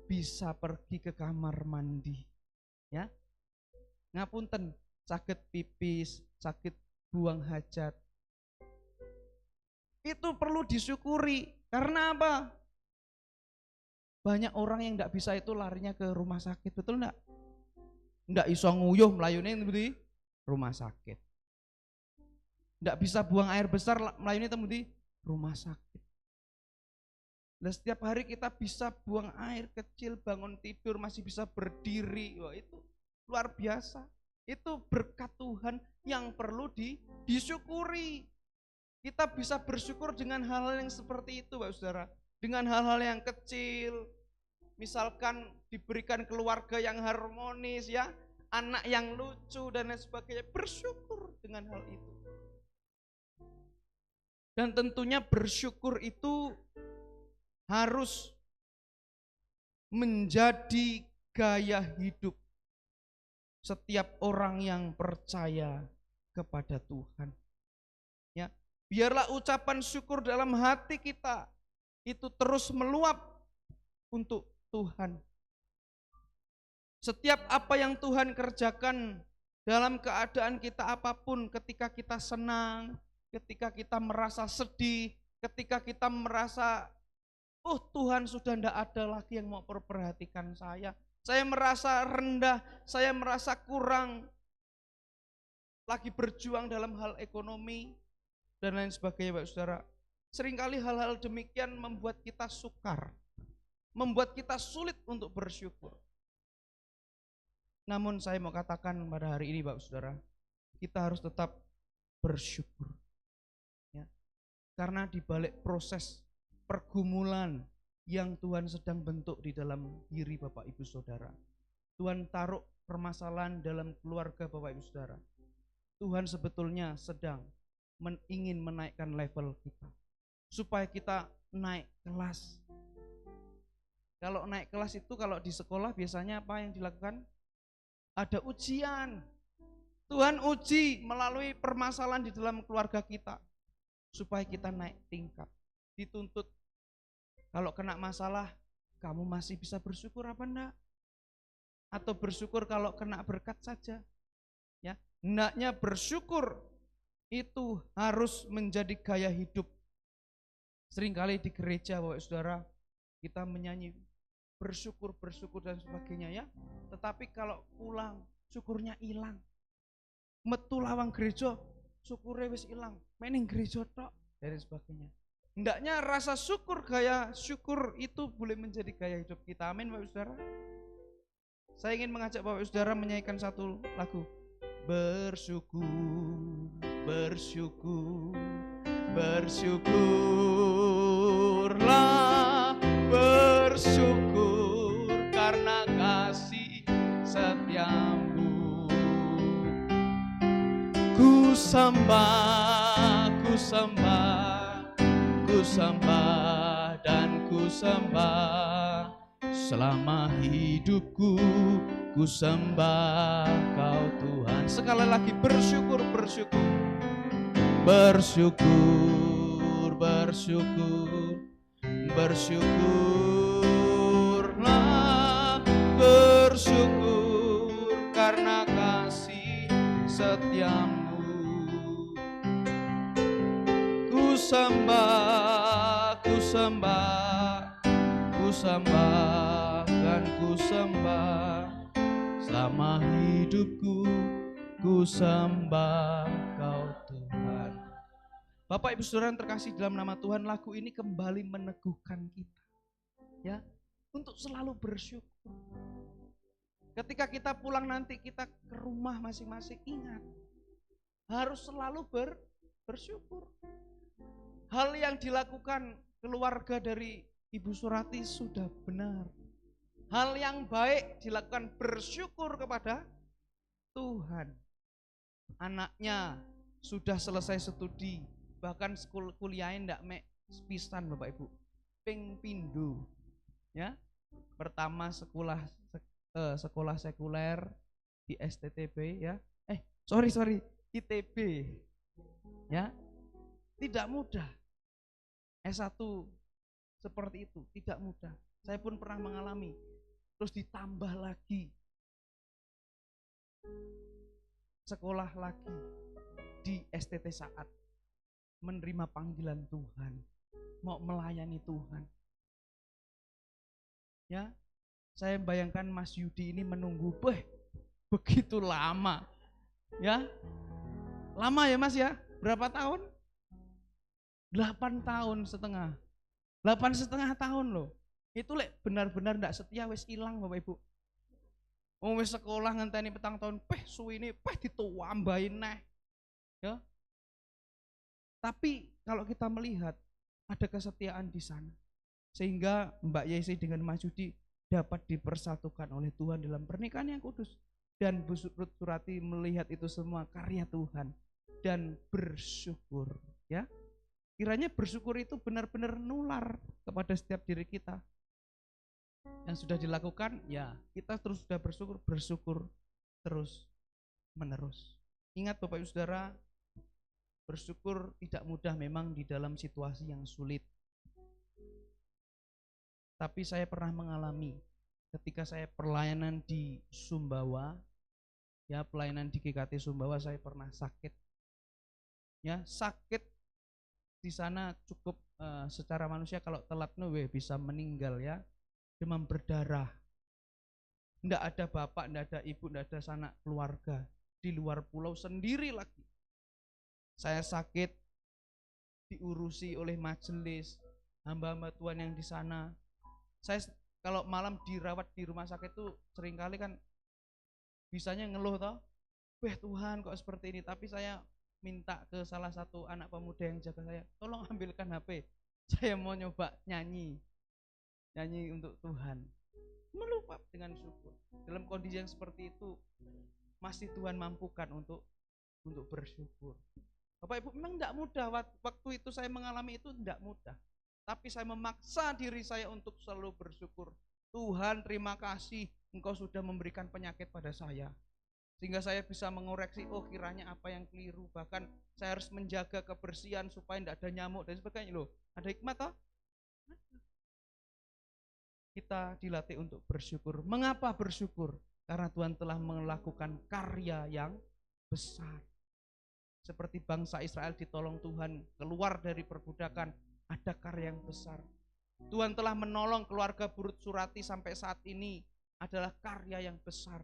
bisa pergi ke kamar mandi. Ya. Ngapunten, sakit pipis, sakit buang hajat. Itu perlu disyukuri. Karena apa? Banyak orang yang tidak bisa itu larinya ke rumah sakit, betul enggak? Enggak iso nguyuh melayune di rumah sakit. Enggak bisa buang air besar melayune di rumah sakit. Dan setiap hari kita bisa buang air kecil, bangun tidur, masih bisa berdiri. Wah, itu luar biasa. Itu berkat Tuhan yang perlu disyukuri. Kita bisa bersyukur dengan hal-hal yang seperti itu, Bapak Saudara. Dengan hal-hal yang kecil, misalkan diberikan keluarga yang harmonis ya, anak yang lucu dan lain sebagainya, bersyukur dengan hal itu. Dan tentunya bersyukur itu harus menjadi gaya hidup setiap orang yang percaya kepada Tuhan. Ya, biarlah ucapan syukur dalam hati kita itu terus meluap untuk Tuhan. Setiap apa yang Tuhan kerjakan dalam keadaan kita apapun, ketika kita senang, ketika kita merasa sedih, ketika kita merasa Tuhan sudah tidak ada lagi yang mau memperhatikan saya merasa rendah, saya merasa kurang, lagi berjuang dalam hal ekonomi dan lain sebagainya, Bapak Saudara. Seringkali hal-hal demikian membuat kita sukar, membuat kita sulit untuk bersyukur. Namun saya mau katakan pada hari ini, Bapak Saudara, kita harus tetap bersyukur. Ya. Karena di balik proses pergumulan yang Tuhan sedang bentuk di dalam diri Bapak Ibu Saudara, Tuhan taruh permasalahan dalam keluarga Bapak Ibu Saudara, Tuhan sebetulnya sedang ingin menaikkan level kita supaya kita naik kelas. Kalau naik kelas itu, kalau di sekolah biasanya apa yang dilakukan? Ada ujian. Tuhan uji melalui permasalahan di dalam keluarga kita supaya kita naik tingkat. Dituntut kalau kena masalah, kamu masih bisa bersyukur apa enggak? Atau bersyukur kalau kena berkat saja? Ya, hendaknya bersyukur itu harus menjadi gaya hidup. Seringkali di gereja Bapak Saudara kita menyanyi bersyukur dan sebagainya ya. Tetapi kalau pulang syukurnya hilang. Metu lawang gereja, syukurnya wis hilang. Mening gereja tok dan sebagainya. Hendaknya rasa syukur, gaya syukur itu boleh menjadi gaya hidup kita. Amin Bapak Saudara. Saya ingin mengajak Bapak Saudara menyanyikan satu lagu. Bersyukur, bersyukur, bersyukurlah, bersyukur karena kasih setiamu. Ku sembah, ku sembah, ku sembah dan ku sembah selama hidupku. Ku sembah Kau Tuhan. Sekali lagi bersyukur, bersyukur, bersyukur, bersyukur, bersyukurlah, bersyukur karena kasih setiamu. Ku sembah, ku sembah, ku sembah dan ku sembah selama hidupku. Ku sembah Kau Tuhan. Bapak Ibu Saudara yang terkasih dalam nama Tuhan, lagu ini kembali meneguhkan kita ya untuk selalu bersyukur. Ketika kita pulang nanti kita ke rumah masing-masing, ingat harus selalu bersyukur. Hal yang dilakukan keluarga dari Ibu Surati sudah benar. Hal yang baik dilakukan, bersyukur kepada Tuhan. Anaknya sudah selesai studi, bahkan kuliahnya ndak mek sepisan Bapak Ibu, ping pindu ya. Pertama sekolah sekuler di STTB ya. Sorry ITB ya. Tidak mudah. S1 seperti itu, tidak mudah. Saya pun pernah mengalami. Terus ditambah lagi sekolah lagi di STT Saat, menerima panggilan Tuhan, mau melayani Tuhan. Ya, saya bayangkan Mas Yudi ini menunggu, begitu lama. Ya, lama ya Mas ya, berapa tahun? 8 tahun setengah. 8,5 tahun loh. Itu benar-benar ndak setia, wis hilang Bapak Ibu. Wis sekolah ngenteni petang tahun, suwine dituambahin neh. Ya. Tapi kalau kita melihat ada kesetiaan di sana. Sehingga Mbak Yesi dengan Mas Yudi dapat dipersatukan oleh Tuhan dalam pernikahan yang kudus. Dan Bu Ruth Surati melihat itu semua karya Tuhan dan bersyukur, ya. Kiranya bersyukur itu benar-benar nular kepada setiap diri kita. Yang sudah dilakukan, ya kita terus sudah bersyukur terus menerus. Ingat Bapak Ibu Saudara, bersyukur tidak mudah memang di dalam situasi yang sulit. Tapi saya pernah mengalami ketika saya pelayanan di Sumbawa, ya pelayanan di GKT Sumbawa, saya pernah sakit. Ya, sakit di sana cukup secara manusia kalau telat bisa meninggal ya. Demam berdarah. Enggak ada bapak, enggak ada ibu, enggak ada sanak keluarga. Di luar pulau sendiri lagi. Saya sakit diurusi oleh majelis, hamba-hamba Tuhan yang di sana. Saya kalau malam dirawat di rumah sakit itu seringkali kan bisanya ngeluh toh. Tuhan kok seperti ini, tapi saya minta ke salah satu anak pemuda yang jaga saya, tolong ambilkan HP, saya mau nyoba nyanyi untuk Tuhan. Meluap dengan syukur. Dalam kondisi yang seperti itu masih Tuhan mampukan untuk bersyukur. Bapak Ibu, memang tidak mudah, waktu itu saya mengalami itu tidak mudah, tapi saya memaksa diri saya untuk selalu bersyukur. Tuhan, terima kasih Engkau sudah memberikan penyakit pada saya, sehingga saya bisa mengoreksi, oh kiranya apa yang keliru, bahkan saya harus menjaga kebersihan supaya tidak ada nyamuk dan sebagainya. Loh, ada hikmat toh? Kita dilatih untuk bersyukur. Mengapa bersyukur? Karena Tuhan telah melakukan karya yang besar. Seperti bangsa Israel ditolong Tuhan keluar dari perbudakan, ada karya yang besar. Tuhan telah menolong keluarga Burut Surati sampai saat ini, adalah karya yang besar.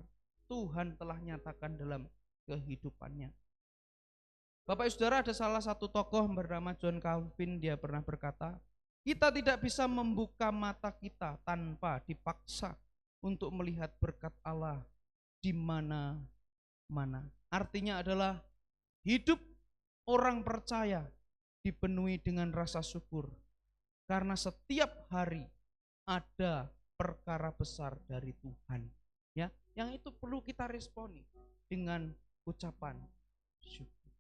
Tuhan telah nyatakan dalam kehidupannya. Bapak Saudara, ada salah satu tokoh bernama John Calvin, dia pernah berkata, kita tidak bisa membuka mata kita tanpa dipaksa untuk melihat berkat Allah di mana-mana. Artinya adalah hidup orang percaya dipenuhi dengan rasa syukur, karena setiap hari ada perkara besar dari Tuhan, ya, yang itu perlu kita responi dengan ucapan syukur.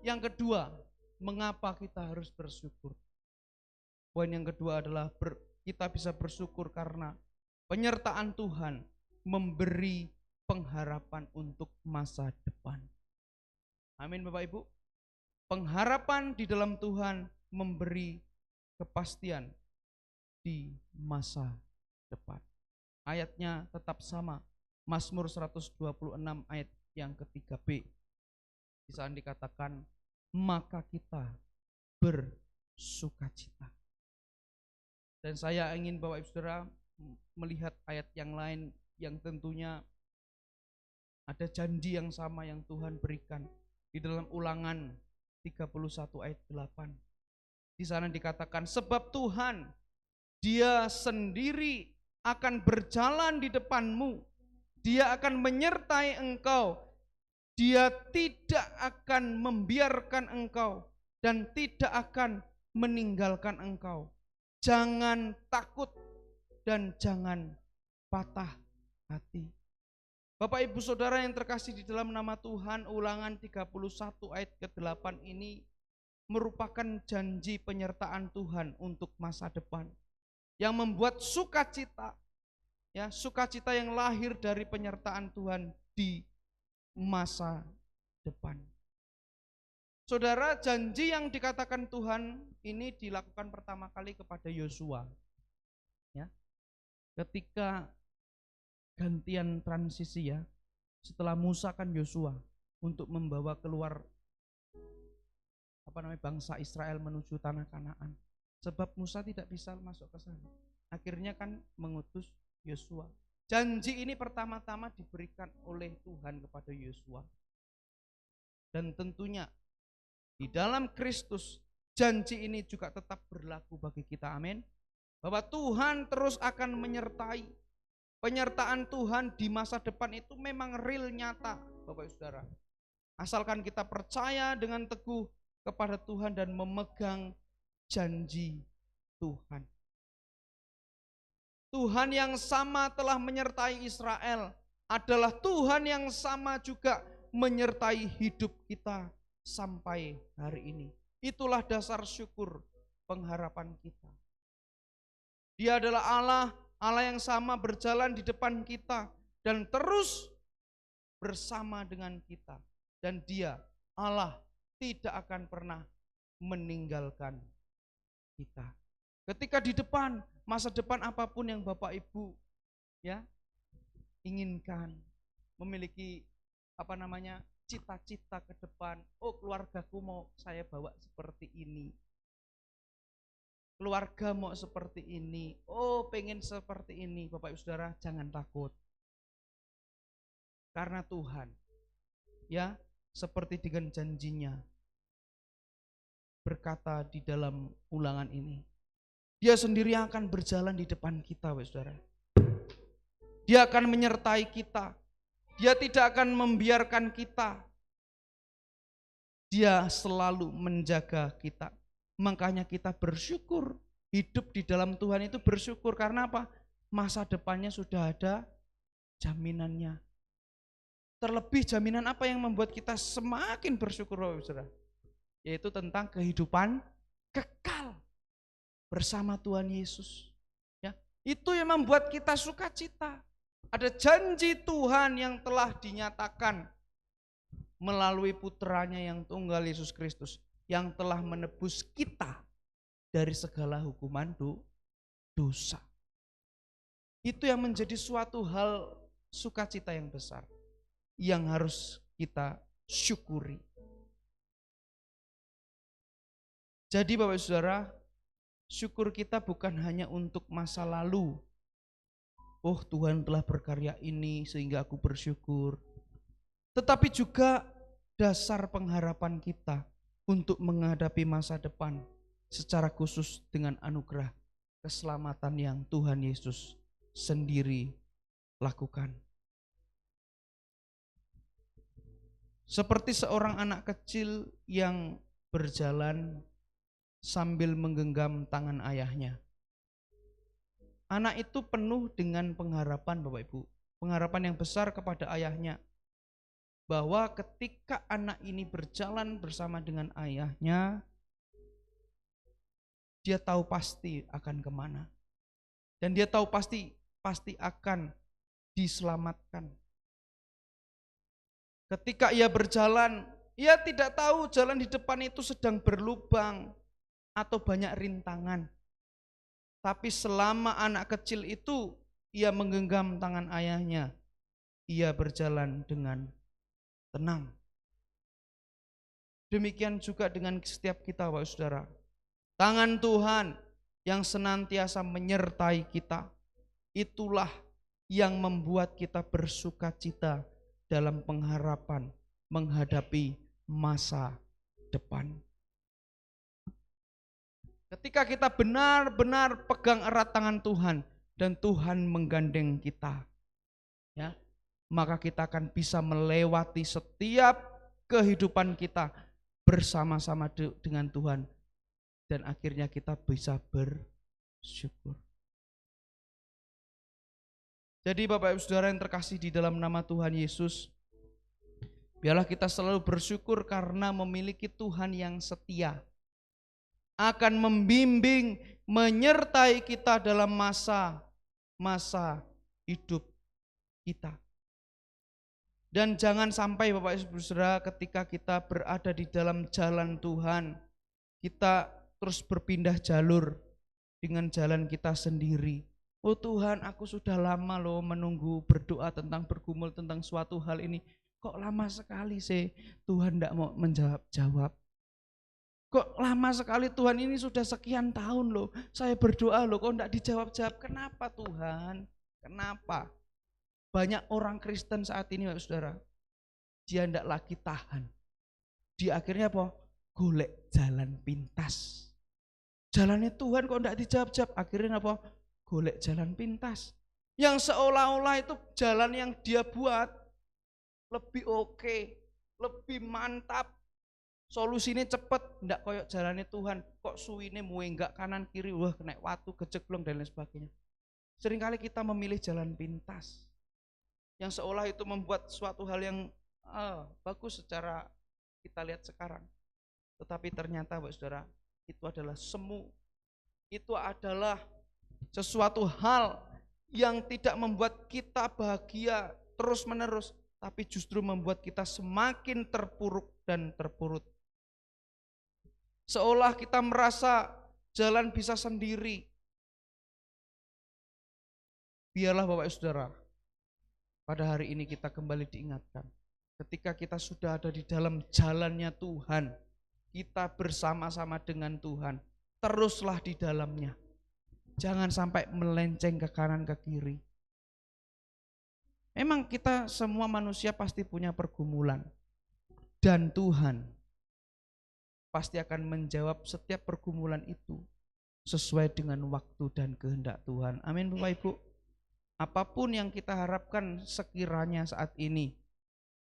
Yang kedua, mengapa kita harus bersyukur? Poin yang kedua adalah kita bisa bersyukur karena penyertaan Tuhan memberi pengharapan untuk masa depan. Amin Bapak Ibu. Pengharapan di dalam Tuhan memberi kepastian di masa depan. Ayatnya tetap sama. Mazmur 126 ayat yang ketiga B. Di sana dikatakan, maka kita bersukacita. Dan saya ingin Bapak Ibu Saudara melihat ayat yang lain yang tentunya ada janji yang sama yang Tuhan berikan di dalam Ulangan 31 ayat 8. Di sana dikatakan, sebab Tuhan Dia sendiri akan berjalan di depanmu, Dia akan menyertai engkau, Dia tidak akan membiarkan engkau dan tidak akan meninggalkan engkau. Jangan takut dan jangan patah hati. Bapak Ibu Saudara yang terkasih di dalam nama Tuhan, Ulangan 31 ayat ke-8 ini merupakan janji penyertaan Tuhan untuk masa depan, yang membuat sukacita, ya, sukacita yang lahir dari penyertaan Tuhan di masa depan. Saudara, janji yang dikatakan Tuhan ini dilakukan pertama kali kepada Yosua, ya, ketika gantian transisi, ya, setelah Musa kan Yosua untuk membawa keluar bangsa Israel menuju tanah Kanaan. Sebab Musa tidak bisa masuk ke sana, akhirnya kan mengutus Yosua. Janji ini pertama-tama diberikan oleh Tuhan kepada Yosua, dan tentunya di dalam Kristus janji ini juga tetap berlaku bagi kita. Amin. Bahwa Tuhan terus akan menyertai. Penyertaan Tuhan di masa depan itu memang real, nyata, Bapak Saudara. Asalkan kita percaya dengan teguh kepada Tuhan dan memegang janji Tuhan. Tuhan yang sama telah menyertai Israel adalah Tuhan yang sama juga menyertai hidup kita sampai hari ini. Itulah dasar syukur pengharapan kita. Dia adalah Allah yang sama berjalan di depan kita dan terus bersama dengan kita. Dan Dia, Allah, tidak akan pernah meninggalkan kita. Ketika di depan, masa depan apapun yang Bapak Ibu, ya, inginkan, memiliki cita-cita ke depan. Oh, keluargaku mau saya bawa seperti ini, keluarga mau seperti ini, oh pengen seperti ini. Bapak Ibu Saudara, jangan takut, karena Tuhan, ya, seperti dengan janjinya berkata di dalam Ulangan ini, Dia sendiri akan berjalan di depan kita, Bapak Saudara. Dia akan menyertai kita. Dia tidak akan membiarkan kita Dia selalu menjaga kita. Makanya kita bersyukur. Hidup di dalam Tuhan itu bersyukur. Karena apa? Masa depannya sudah ada jaminannya. Terlebih jaminan apa yang membuat kita semakin bersyukur, Bapak Saudara? Yaitu tentang kehidupan kekal bersama Tuhan Yesus. Ya, itu yang membuat kita sukacita. Ada janji Tuhan yang telah dinyatakan melalui putranya yang tunggal Yesus Kristus, yang telah menebus kita dari segala hukuman dosa. Itu yang menjadi suatu hal sukacita yang besar yang harus kita syukuri. Jadi Bapak Saudara, syukur kita bukan hanya untuk masa lalu. Oh, Tuhan telah berkarya ini sehingga aku bersyukur. Tetapi juga dasar pengharapan kita untuk menghadapi masa depan secara khusus dengan anugerah keselamatan yang Tuhan Yesus sendiri lakukan. Seperti seorang anak kecil yang berjalan sambil menggenggam tangan ayahnya. Anak itu penuh dengan pengharapan, Bapak Ibu. Pengharapan yang besar kepada ayahnya. Bahwa ketika anak ini berjalan bersama dengan ayahnya, dia tahu pasti akan kemana. Dan dia tahu pasti akan diselamatkan. Ketika ia berjalan, ia tidak tahu jalan di depan itu sedang berlubang atau banyak rintangan. Tapi selama anak kecil itu ia menggenggam tangan ayahnya, ia berjalan dengan tenang. Demikian juga dengan setiap kita, Bapak Saudara. Tangan Tuhan yang senantiasa menyertai kita, itulah yang membuat kita bersukacita dalam pengharapan menghadapi masa depan. Ketika kita benar-benar pegang erat tangan Tuhan dan Tuhan menggandeng kita, ya, maka kita akan bisa melewati setiap kehidupan kita bersama-sama dengan Tuhan dan akhirnya kita bisa bersyukur. Jadi Bapak Ibu Saudara yang terkasih di dalam nama Tuhan Yesus, biarlah kita selalu bersyukur karena memiliki Tuhan yang setia, akan membimbing, menyertai kita dalam masa hidup kita. Dan jangan sampai Bapak Ibu Saudara ketika kita berada di dalam jalan Tuhan, kita terus berpindah jalur dengan jalan kita sendiri. Oh Tuhan, aku sudah lama loh menunggu berdoa tentang bergumul tentang suatu hal ini. Kok lama sekali sih Tuhan tidak mau menjawab. Kok lama sekali Tuhan, ini sudah sekian tahun loh. Saya berdoa loh, kok tidak dijawab-jawab. Kenapa Tuhan? Kenapa? Banyak orang Kristen saat ini Bapak Saudara, dia tidak lagi tahan. Dia akhirnya apa? Golek jalan pintas. Jalannya Tuhan kok tidak dijawab-jawab. Akhirnya apa? Golek jalan pintas. Yang seolah-olah itu jalan yang dia buat lebih oke, lebih mantap. Solusinya cepat, tidak koyok jalannya Tuhan. Kok suwine muenggak kanan kiri, wah kena watu, keceklong dan lain sebagainya. Seringkali kita memilih jalan pintas yang seolah itu membuat suatu hal yang bagus secara kita lihat sekarang. Tetapi ternyata Bapak Saudara, itu adalah semu. Itu adalah sesuatu hal yang tidak membuat kita bahagia terus menerus, tapi justru membuat kita semakin terpuruk dan terpurut. Seolah kita merasa jalan bisa sendiri. Biarlah Bapak Saudara, pada hari ini kita kembali diingatkan, ketika kita sudah ada di dalam jalannya Tuhan, kita bersama-sama dengan Tuhan, teruslah di dalamnya. Jangan sampai melenceng ke kanan ke kiri. Memang kita semua manusia pasti punya pergumulan. Dan Tuhan pasti akan menjawab setiap pergumulan itu sesuai dengan waktu dan kehendak Tuhan. Amin Bapak Ibu. Apapun yang kita harapkan sekiranya saat ini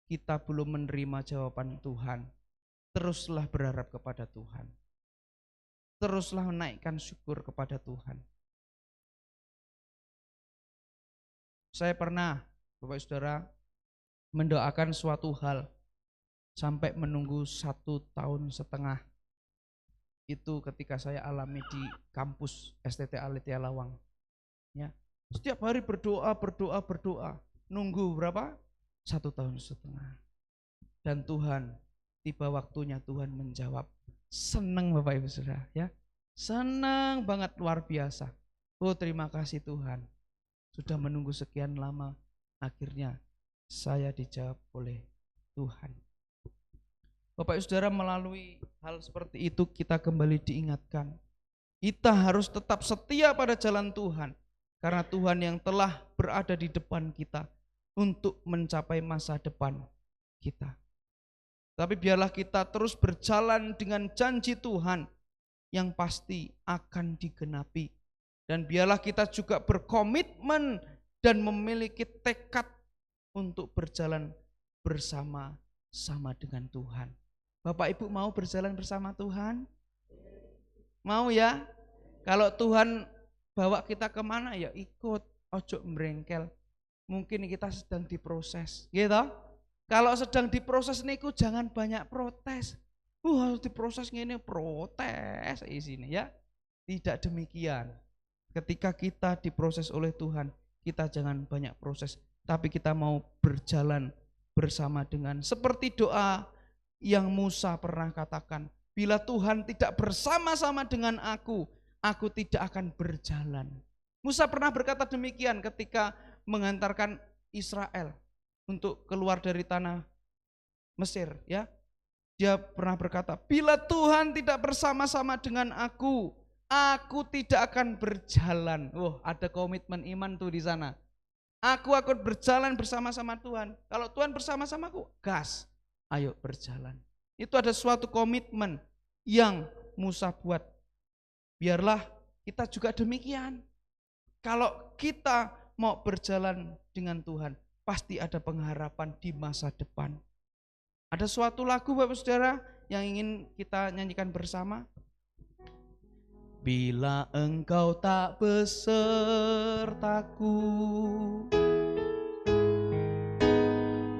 kita belum menerima jawaban Tuhan, teruslah berharap kepada Tuhan. Teruslah menaikkan syukur kepada Tuhan. Saya pernah, Bapak Saudara, mendoakan suatu hal sampai menunggu 1,5 tahun. Itu ketika saya alami di kampus STT Alitia Lawang. Ya, setiap hari berdoa. Nunggu berapa? 1,5 tahun. Dan Tuhan, tiba waktunya Tuhan menjawab. Senang Bapak Ibu Saudara, ya. Senang banget, luar biasa. Oh, terima kasih Tuhan. Sudah menunggu sekian lama, akhirnya saya dijawab oleh Tuhan. Bapak Ibu Saudara, melalui hal seperti itu kita kembali diingatkan. Kita harus tetap setia pada jalan Tuhan. Karena Tuhan yang telah berada di depan kita untuk mencapai masa depan kita. Tapi biarlah kita terus berjalan dengan janji Tuhan yang pasti akan digenapi. Dan biarlah kita juga berkomitmen dan memiliki tekad untuk berjalan bersama-sama dengan Tuhan. Bapak Ibu mau berjalan bersama Tuhan? Mau ya? Kalau Tuhan bawa kita kemana ya ikut, ojo merengkel. Mungkin kita sedang diproses, gitu. Kalau sedang diproses niku jangan banyak protes. Harus diproses ngene, protes di sini ya. Tidak demikian. Ketika kita diproses oleh Tuhan, kita jangan banyak proses, tapi kita mau berjalan bersama dengan seperti doa yang Musa pernah katakan, bila Tuhan tidak bersama-sama dengan aku tidak akan berjalan. Musa pernah berkata demikian ketika menghantarkan Israel untuk keluar dari tanah Mesir, ya. Dia pernah berkata, bila Tuhan tidak bersama-sama dengan aku tidak akan berjalan. Ada komitmen iman tuh di sana. Aku akan berjalan bersama-sama Tuhan. Kalau Tuhan bersama-sama aku, gas, ayo berjalan. Itu ada suatu komitmen yang Musa buat. Biarlah kita juga demikian. Kalau kita mau berjalan dengan Tuhan, pasti ada pengharapan di masa depan. Ada suatu lagu Bapak Saudara yang ingin kita nyanyikan bersama. Bila engkau tak besertaku,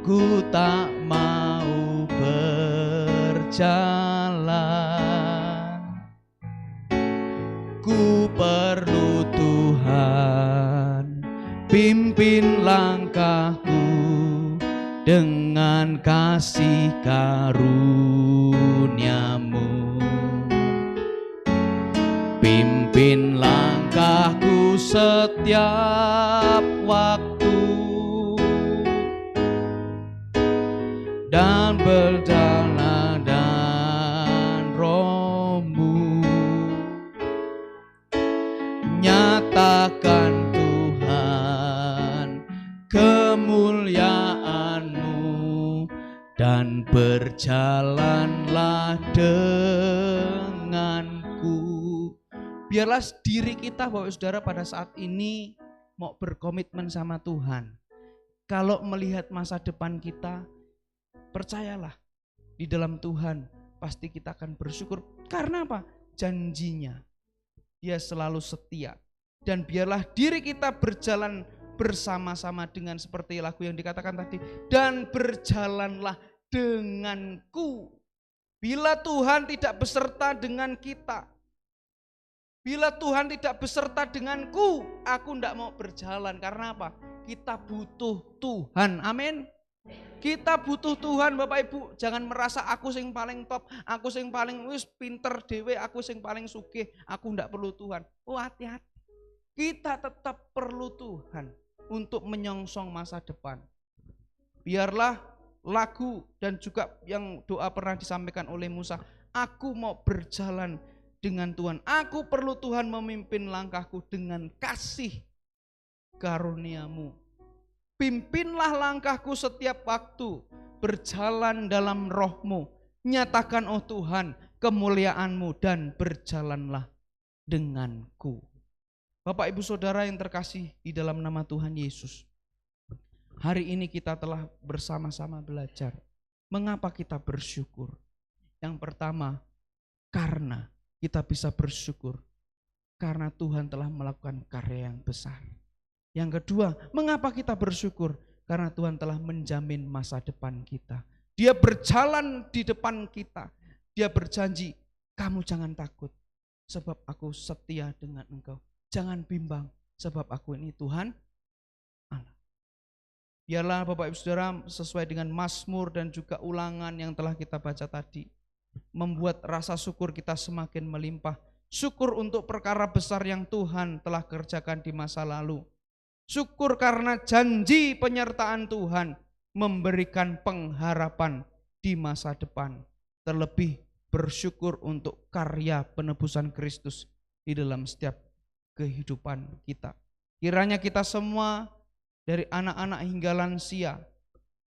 ku tak mau berjalan. Ku perlu Tuhan, pimpin langkahku dengan kasih karunia-Mu. Pimpin langkahku setiap waktu dan berjalan dan Roh-Mu. Nyatakan Tuhan kemuliaan-Mu dan berjalanlah denganku. Biarlah diri kita Bapak Saudara pada saat ini mau berkomitmen sama Tuhan. Kalau melihat masa depan kita, percayalah di dalam Tuhan pasti kita akan bersyukur. Karena apa? Janjinya. Dia selalu setia. Dan biarlah diri kita berjalan bersama-sama dengan seperti lagu yang dikatakan tadi. Dan berjalanlah denganku. Bila Tuhan tidak beserta dengan kita, bila Tuhan tidak beserta denganku, aku tidak mau berjalan. Karena apa? Kita butuh Tuhan. Amin. Kita butuh Tuhan Bapak Ibu. Jangan merasa aku sing paling top, aku sing paling pinter dewe, aku sing paling sugih, aku tidak perlu Tuhan. Hati-hati. Kita tetap perlu Tuhan untuk menyongsong masa depan. Biarlah lagu dan juga yang doa pernah disampaikan oleh Musa, aku mau berjalan dengan Tuhan. Aku perlu Tuhan memimpin langkahku dengan kasih karunia-Mu. Pimpinlah langkahku setiap waktu, berjalan dalam Roh-Mu. Nyatakan oh Tuhan kemuliaan-Mu dan berjalanlah denganku. Bapak Ibu Saudara yang terkasih di dalam nama Tuhan Yesus. Hari ini kita telah bersama-sama belajar mengapa kita bersyukur. Yang pertama, karena kita bisa bersyukur karena Tuhan telah melakukan karya yang besar. Yang kedua, mengapa kita bersyukur? Karena Tuhan telah menjamin masa depan kita. Dia berjalan di depan kita. Dia berjanji, kamu jangan takut sebab aku setia dengan engkau. Jangan bimbang sebab aku ini Tuhan Allah. Biarlah Bapak Ibu Saudara sesuai dengan Mazmur dan juga ulangan yang telah kita baca tadi, membuat rasa syukur kita semakin melimpah. Syukur untuk perkara besar yang Tuhan telah kerjakan di masa lalu. Syukur karena janji penyertaan Tuhan memberikan pengharapan di masa depan. Terlebih bersyukur untuk karya penebusan Kristus di dalam setiap kehidupan kita. Kiranya kita semua dari anak-anak hingga lansia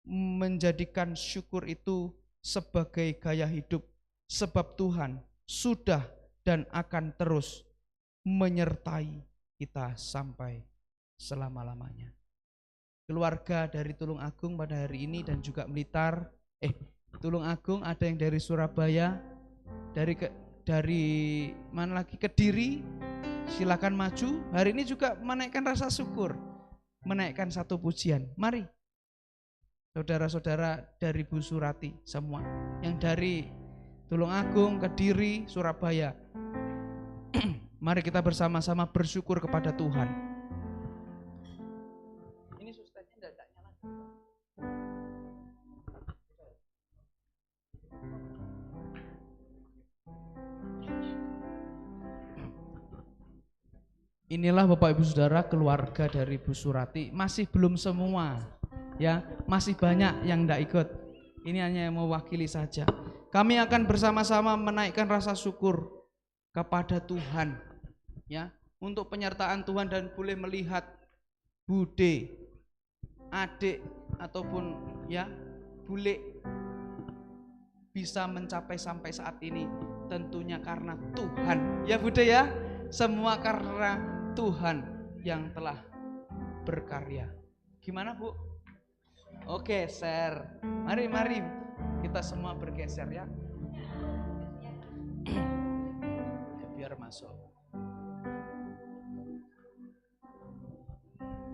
menjadikan syukur itu sebagai gaya hidup, sebab Tuhan sudah dan akan terus menyertai kita sampai selama-lamanya. Keluarga dari Tulung Agung pada hari ini dan juga Blitar, Tulung Agung ada yang dari Surabaya, dari mana lagi, Kediri, silakan maju. Hari ini juga menaikkan rasa syukur, menaikkan satu pujian. Mari saudara-saudara dari Bu Surati semua, yang dari Tulung Agung, Kediri, Surabaya, mari kita bersama-sama bersyukur kepada Tuhan. Ini susternya enggak nyala. Inilah Bapak Ibu Saudara keluarga dari Bu Surati. Masih belum semua, ya, masih banyak yang tidak ikut. Ini hanya yang mewakili saja. Kami akan bersama-sama menaikkan rasa syukur kepada Tuhan, ya, untuk penyertaan Tuhan, dan boleh melihat bude, adik ataupun ya bule bisa mencapai sampai saat ini tentunya karena Tuhan, ya bude ya, semua karena Tuhan yang telah berkarya. Gimana Bu? Oke, share. Mari kita semua bergeser ya. Biar masuk.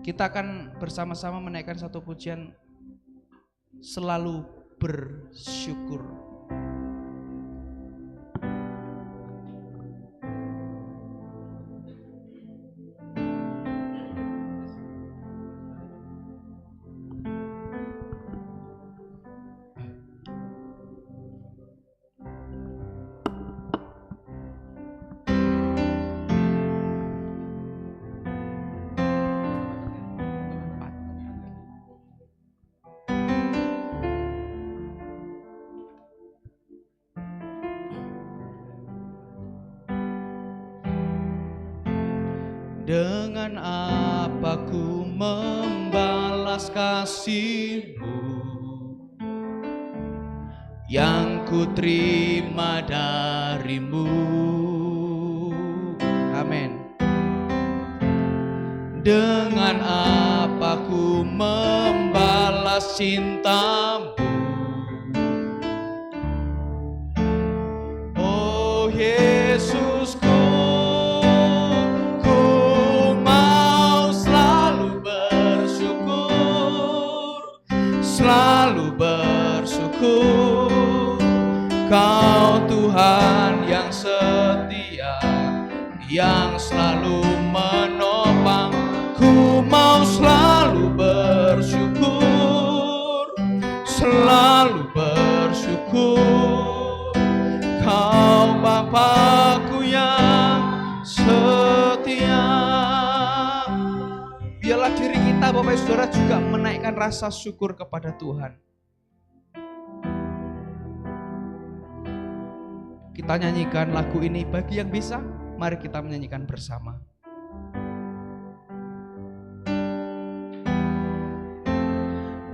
Kita akan bersama-sama menaikkan satu pujian, selalu bersyukur. Dengan apa ku membalas kasih-Mu yang ku terima dari-Mu. Amin. Dengan apa ku membalas cinta-Mu, oh Yesusku. Selalu bersyukur, Kau Tuhan yang setia, yang selalu menopang. Ku mau selalu bersyukur, selalu bersyukur, Kau Bapakku yang setia. Biarlah diri kita Bapak Ibu Saudara juga menaikkan rasa syukur kepada Tuhan. Kita nyanyikan lagu ini, bagi yang bisa, mari kita menyanyikan bersama.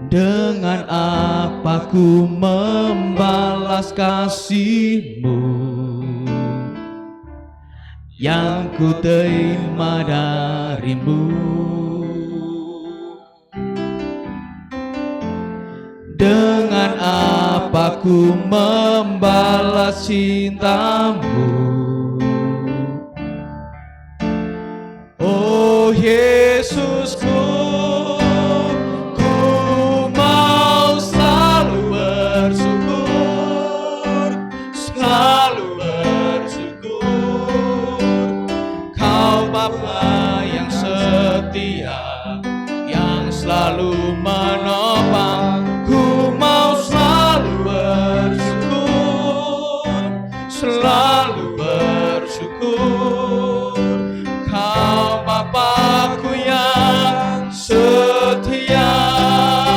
Dengan apa ku membalas kasih-Mu yang ku terima dari-Mu. Dengan apa aku membalas cintamu. Oh Yesusku, ku mau selalu bersyukur, selalu bersyukur. Kau Bapa yang setia, yang selalu menopang. Ku mau selalu bersyukur, selalu bersyukur. Kau Bapakku yang setia.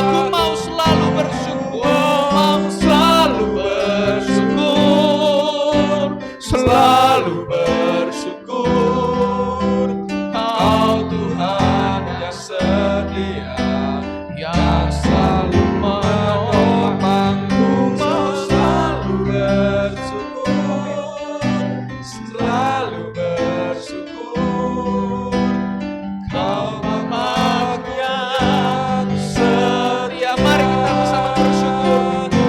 Ku mau selalu bersyukur, mau selalu bersyukur, selalu bersyukur. Kau Tuhan yang setia, yang selalu menopang. Ku mau selalu bersyukur, selalu bersyukur. Kau Bapakku yang setia. Mari kita bersama bersyukur. Ku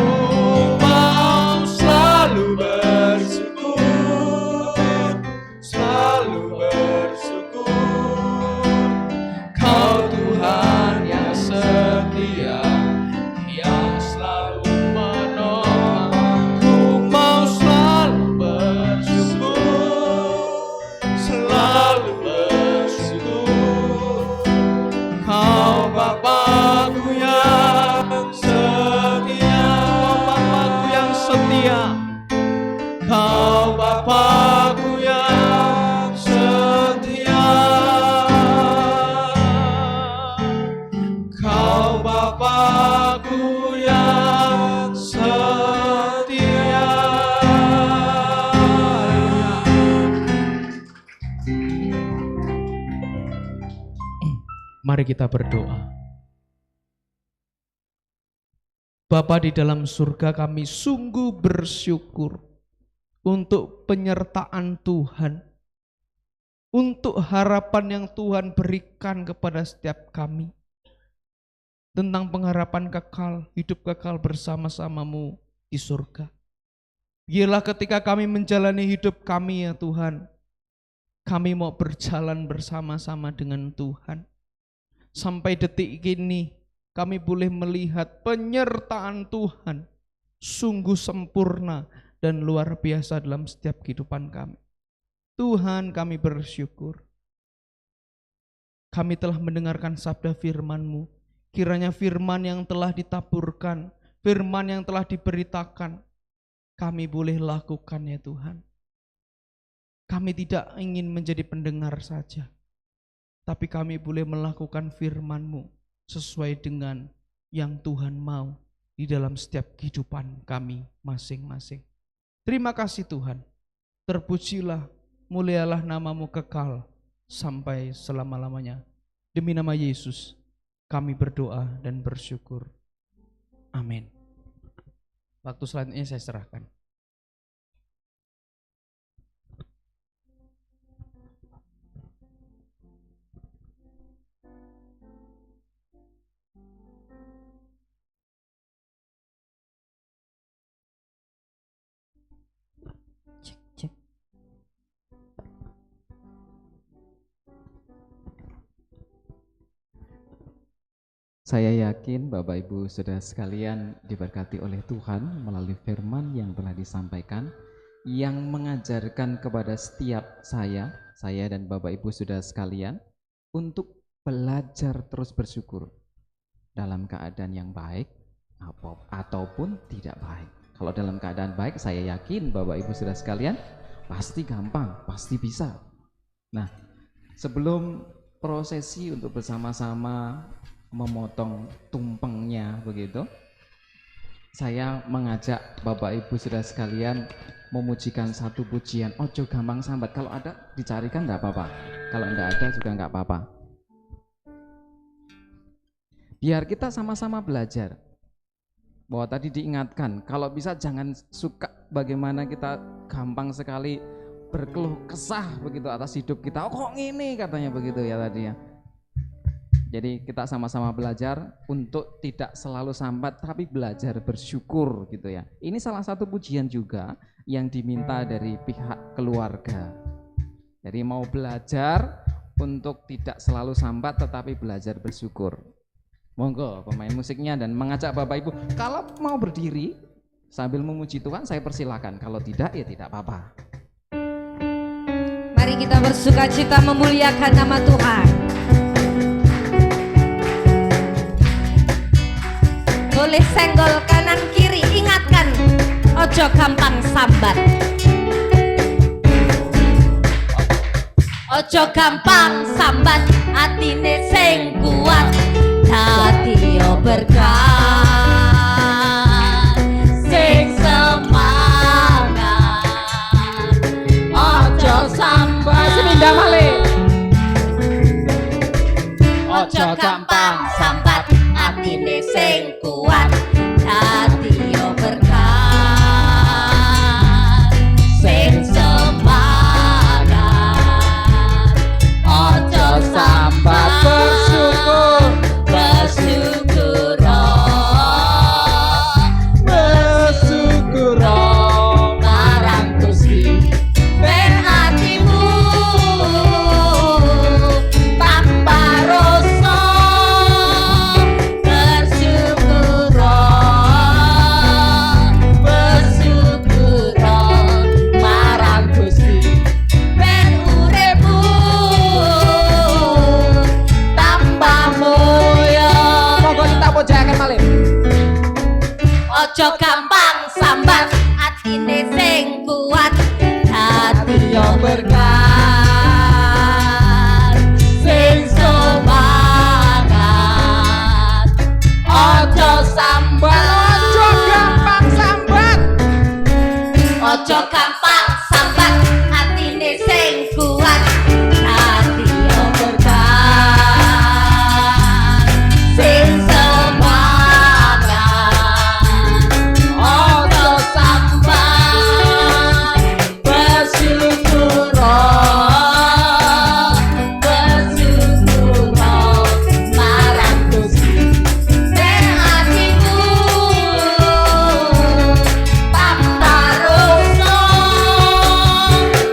mau selalu bersyukur, selalu bersyukur. Kau Tuhan yang setia, yang selalu menopang. Ku mau selalu bersyukur, selalu bersyukur. Kau Bapakku yang setia, Bapakku yang setia. Kau Bapakku yang setia. Kau Bapakku yang setia. Mari kita berdoa. Bapa di dalam surga, kami sungguh bersyukur untuk penyertaan Tuhan, untuk harapan yang Tuhan berikan kepada setiap kami, tentang pengharapan kekal, hidup kekal bersama-samamu di surga. Biarlah ketika kami menjalani hidup kami ya Tuhan, kami mau berjalan bersama-sama dengan Tuhan. Sampai detik ini kami boleh melihat penyertaan Tuhan sungguh sempurna dan luar biasa dalam setiap kehidupan kami. Tuhan, kami bersyukur. Kami telah mendengarkan sabda firman-Mu. Kiranya firman yang telah ditaburkan, firman yang telah diberitakan, kami boleh lakukan ya Tuhan. Kami tidak ingin menjadi pendengar saja, tapi kami boleh melakukan firman-Mu sesuai dengan yang Tuhan mau di dalam setiap kehidupan kami masing-masing. Terima kasih Tuhan. Terpujilah, mulialah nama-Mu kekal sampai selama-lamanya. Demi nama Yesus kami berdoa dan bersyukur. Amin. Waktu selanjutnya saya serahkan. Saya yakin Bapak Ibu Saudara sekalian diberkati oleh Tuhan melalui firman yang telah disampaikan, yang mengajarkan kepada setiap saya dan Bapak Ibu Saudara sekalian untuk belajar terus bersyukur dalam keadaan yang baik ataupun tidak baik. Kalau dalam keadaan baik, saya yakin Bapak Ibu Saudara sekalian pasti gampang, pasti bisa. Nah, sebelum prosesi untuk bersama-sama memotong tumpengnya begitu, saya mengajak Bapak Ibu Saudara sekalian memujikan satu pujian. Ojo gampang sambat, kalau ada dicarikan enggak apa-apa, kalau enggak ada juga enggak apa-apa. Biar kita sama-sama belajar. Bahwa tadi diingatkan, kalau bisa jangan suka bagaimana kita gampang sekali berkeluh kesah begitu atas hidup kita. Oh kok ngene katanya begitu ya tadi ya. Jadi kita sama-sama belajar untuk tidak selalu sambat tapi belajar bersyukur gitu ya. Ini salah satu pujian juga yang diminta dari pihak keluarga. Jadi mau belajar untuk tidak selalu sambat tetapi belajar bersyukur. Monggo pemain musiknya dan mengajak Bapak Ibu kalau mau berdiri sambil memuji Tuhan saya persilakan. Kalau tidak ya tidak apa-apa. Mari kita bersukacita memuliakan nama Tuhan. Boleh senggol kanan kiri, ingatkan ojo gampang sambat. Ojo gampang sambat, atine sing kuat, dadi yo berkah. Sing semangat, ojo sambat. Sepindah malih. Ojo gampang sambat, atine sing kuat, dadi yo berkah. Sing semangat, ojo sambat, bersyukur, bersyukur, bersyukur marang Gusti. Ben hatimu tanpa rasa, bersyukur, bersyukur marang Gusti. Ben uripmu tambah mulya. Monggo kita pojaken malih. Ojo gampang sambat, atine sing kuat, dadi yo berkah. Sing semangat, ojo sambat, Ojo gampang sambat. ojo gampang sambat, atine sing kuat, dadi yo berkah. Sing semangat, ojo sambat, bersyukur, bersyukur marang Gusti. Ben hatimu tanpa rasa,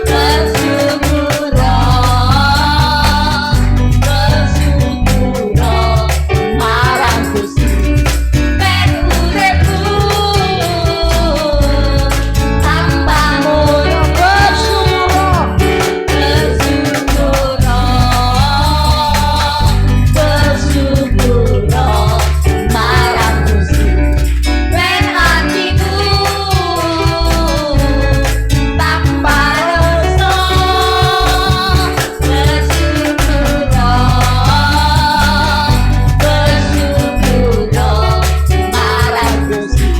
bersyukur, bersyukur marang Gusti. Ben uripmu tambah mulya, bersyukur, bersyukur, bersyukur marang Gusti. Ben hatimu tanpa rasa, bersyukur, bersyukur marang Gusti.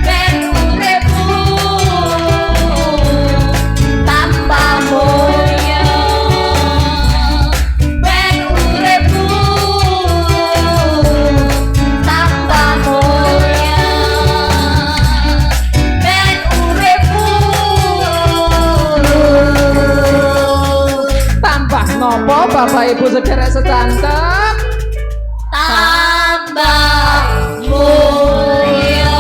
Ben uripmu tambah mulya, ben uripmu tambah mulya, ben uripmu Tambah nopo Bapak Ibu sederek sedanten. tambah mulya.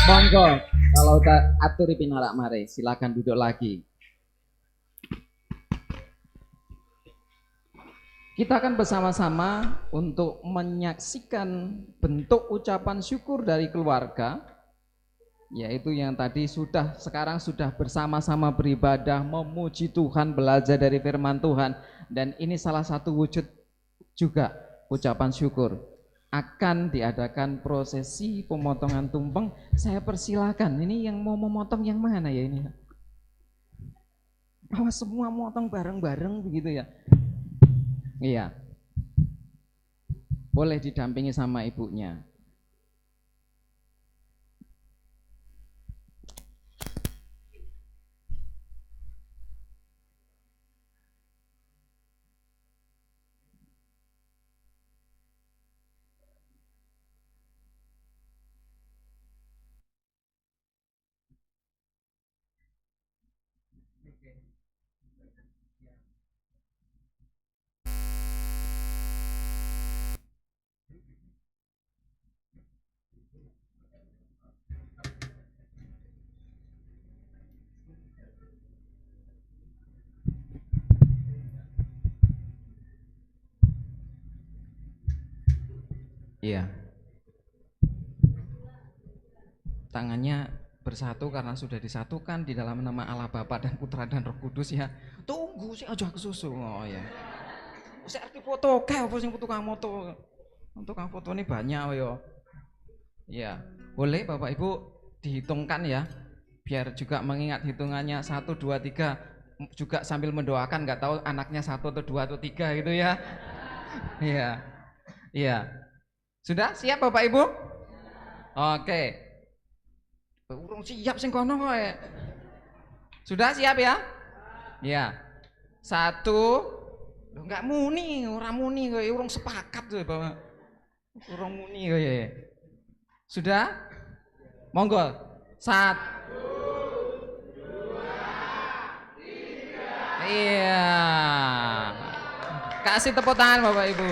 Monggo kalau udah aturi pinarak mare silakan duduk lagi. Kita akan bersama-sama untuk menyaksikan bentuk ucapan syukur dari keluarga, yaitu yang tadi sekarang sudah bersama-sama beribadah, memuji Tuhan, belajar dari firman Tuhan, dan ini salah satu wujud juga ucapan syukur. Akan diadakan prosesi pemotongan tumpeng. Saya persilakan, ini yang mau memotong yang mana ya ini? Bahwa semua motong bareng-bareng begitu ya? Iya. Boleh didampingi sama ibunya. Iya. Tangannya bersatu karena sudah disatukan di dalam nama Allah Bapa dan Putra dan Roh Kudus ya. Tunggu sih aja kesusu. Oh ya. Saya arti foto kae apa sing tukang moto. Tukang foto ini banyak yo. Ya, boleh Bapak Ibu dihitungkan ya. Biar juga mengingat hitungannya 1 2 3 juga sambil mendoakan, nggak tahu anaknya 1 atau 2 atau 3 gitu ya. Iya. Iya. Sudah siap Bapak Ibu? Oke. Urung siap sing kono kowe. Sudah siap ya? Ya. 1. Loh enggak muni, ora muni kowe urung sepakat kowe, Bapak. Urung muni kowe. Sudah? Monggo. 1 Iya. Kasih tepuk tangan Bapak Ibu.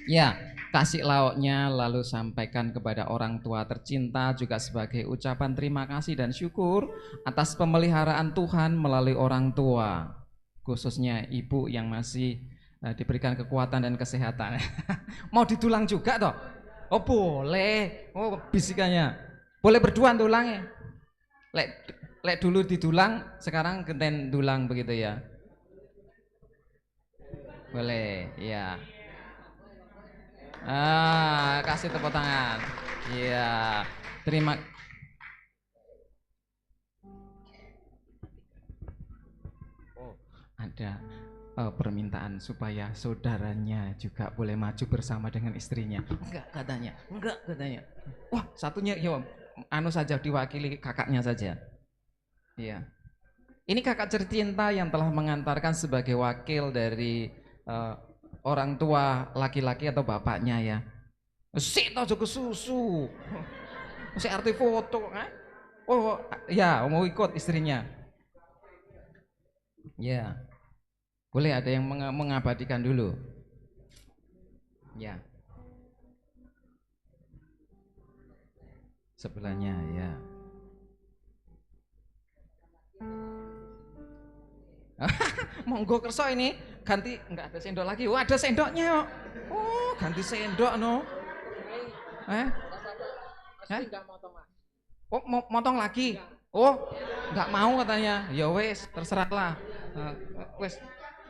Ya, kasih lauknya lalu sampaikan kepada orang tua tercinta juga sebagai ucapan terima kasih dan syukur atas pemeliharaan Tuhan melalui orang tua, khususnya ibu yang masih diberikan kekuatan dan kesehatan. Mau ditulang juga toh? Oh boleh. Oh bisikannya. Boleh berdua tulangnya. Lek dulu didulang, sekarang genten dulang begitu ya. Boleh, ya. Kasih tepuk tangan. Iya. Terima. Oh, ada permintaan supaya saudaranya juga boleh maju bersama dengan istrinya. Enggak katanya. Wah, satunya yo anu saja diwakili kakaknya saja. Iya. Ini kakak tercinta yang telah mengantarkan sebagai wakil dari orang tua laki-laki atau bapaknya ya. Sik aja kesusu. Sik arti foto, Oh, ya mau ikut istrinya. Ya. Boleh ada yang mengabadikan dulu. Ya. Sebelahnya ya. Monggo kerso ini ganti, enggak ada sendok lagi. Oh ada sendoknya. Oh ganti sendok no. Oh mau motong lagi. Oh enggak mau katanya. Ya wes terserahlah.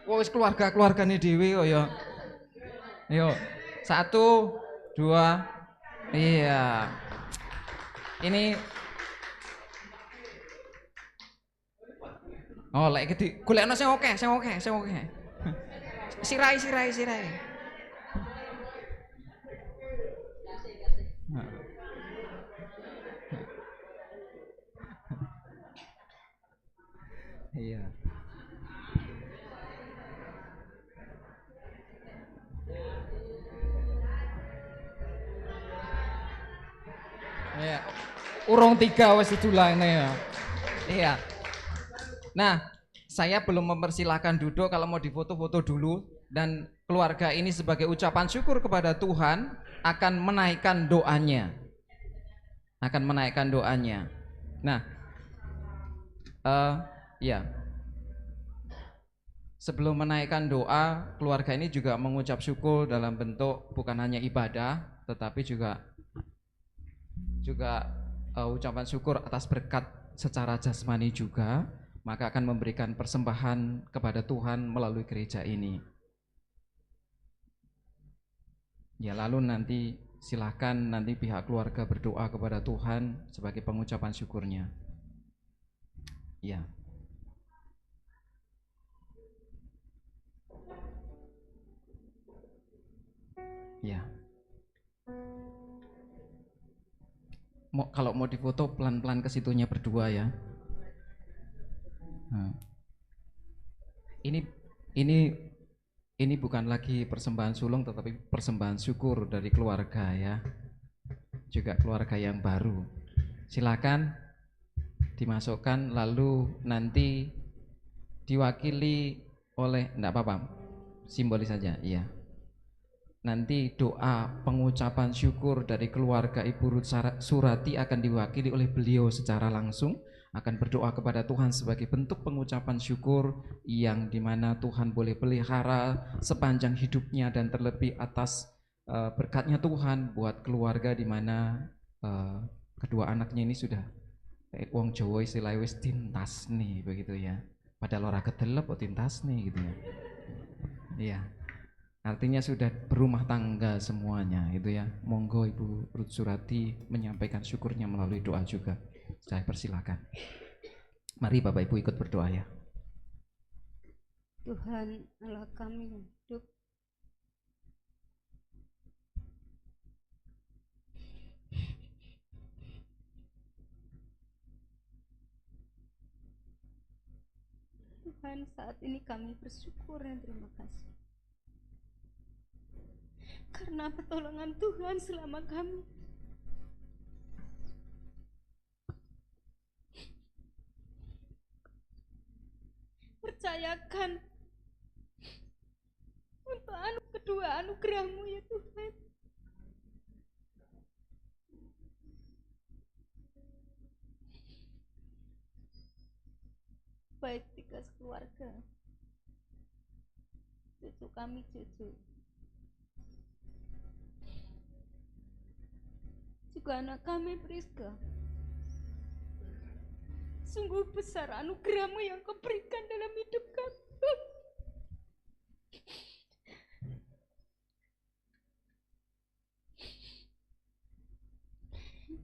Wes keluarga nih dewi oh ya. Yo 1 2 iya. Ini oh, lek iki golekno sing akeh. Sirai. Iya. Iya. Urung 3 wis didulane ya. Iya. Nah, saya belum mempersilahkan duduk, kalau mau difoto-foto dulu, dan keluarga ini sebagai ucapan syukur kepada Tuhan akan menaikkan doanya. Nah, ya. Sebelum menaikkan doa, keluarga ini juga mengucap syukur dalam bentuk bukan hanya ibadah, tetapi juga ucapan syukur atas berkat secara jasmani juga. Maka akan memberikan persembahan kepada Tuhan melalui gereja ini. Ya lalu nanti silahkan nanti pihak keluarga berdoa kepada Tuhan sebagai pengucapan syukurnya. Ya. Ya. Kalau mau difoto pelan-pelan ke situnya berdua ya. Nah. Ini bukan lagi persembahan sulung tetapi persembahan syukur dari keluarga ya. Juga keluarga yang baru. Silakan dimasukkan lalu nanti diwakili oleh enggak apa-apa. Simbolis saja, iya. Nanti doa pengucapan syukur dari keluarga Ibu Ruth Surati akan diwakili oleh beliau secara langsung. akan berdoa kepada Tuhan sebagai bentuk pengucapan syukur yang dimana Tuhan boleh pelihara sepanjang hidupnya, dan terlebih atas berkatnya Tuhan buat keluarga dimana kedua anaknya ini sudah wong Jawa istilahnya wis tintas nih begitu ya, padahal ora kedelep kok tintas nih gitu ya. Iya, artinya sudah berumah tangga semuanya itu ya. Monggo Ibu Ruth Surati menyampaikan syukurnya melalui doa juga. Saya persilakan. Mari Bapak Ibu ikut berdoa ya. Tuhan Allah kami yang hidup, Tuhan, saat ini kami bersyukur dan terima kasih karena pertolongan Tuhan selama kami percayakan untuk kedua anugerah-Mu ya Tuhan. Baik tiga keluarga, cucu kami juga anak kami Priska. Sungguh besar anugerah-Mu yang Kau berikan dalam hidup kami.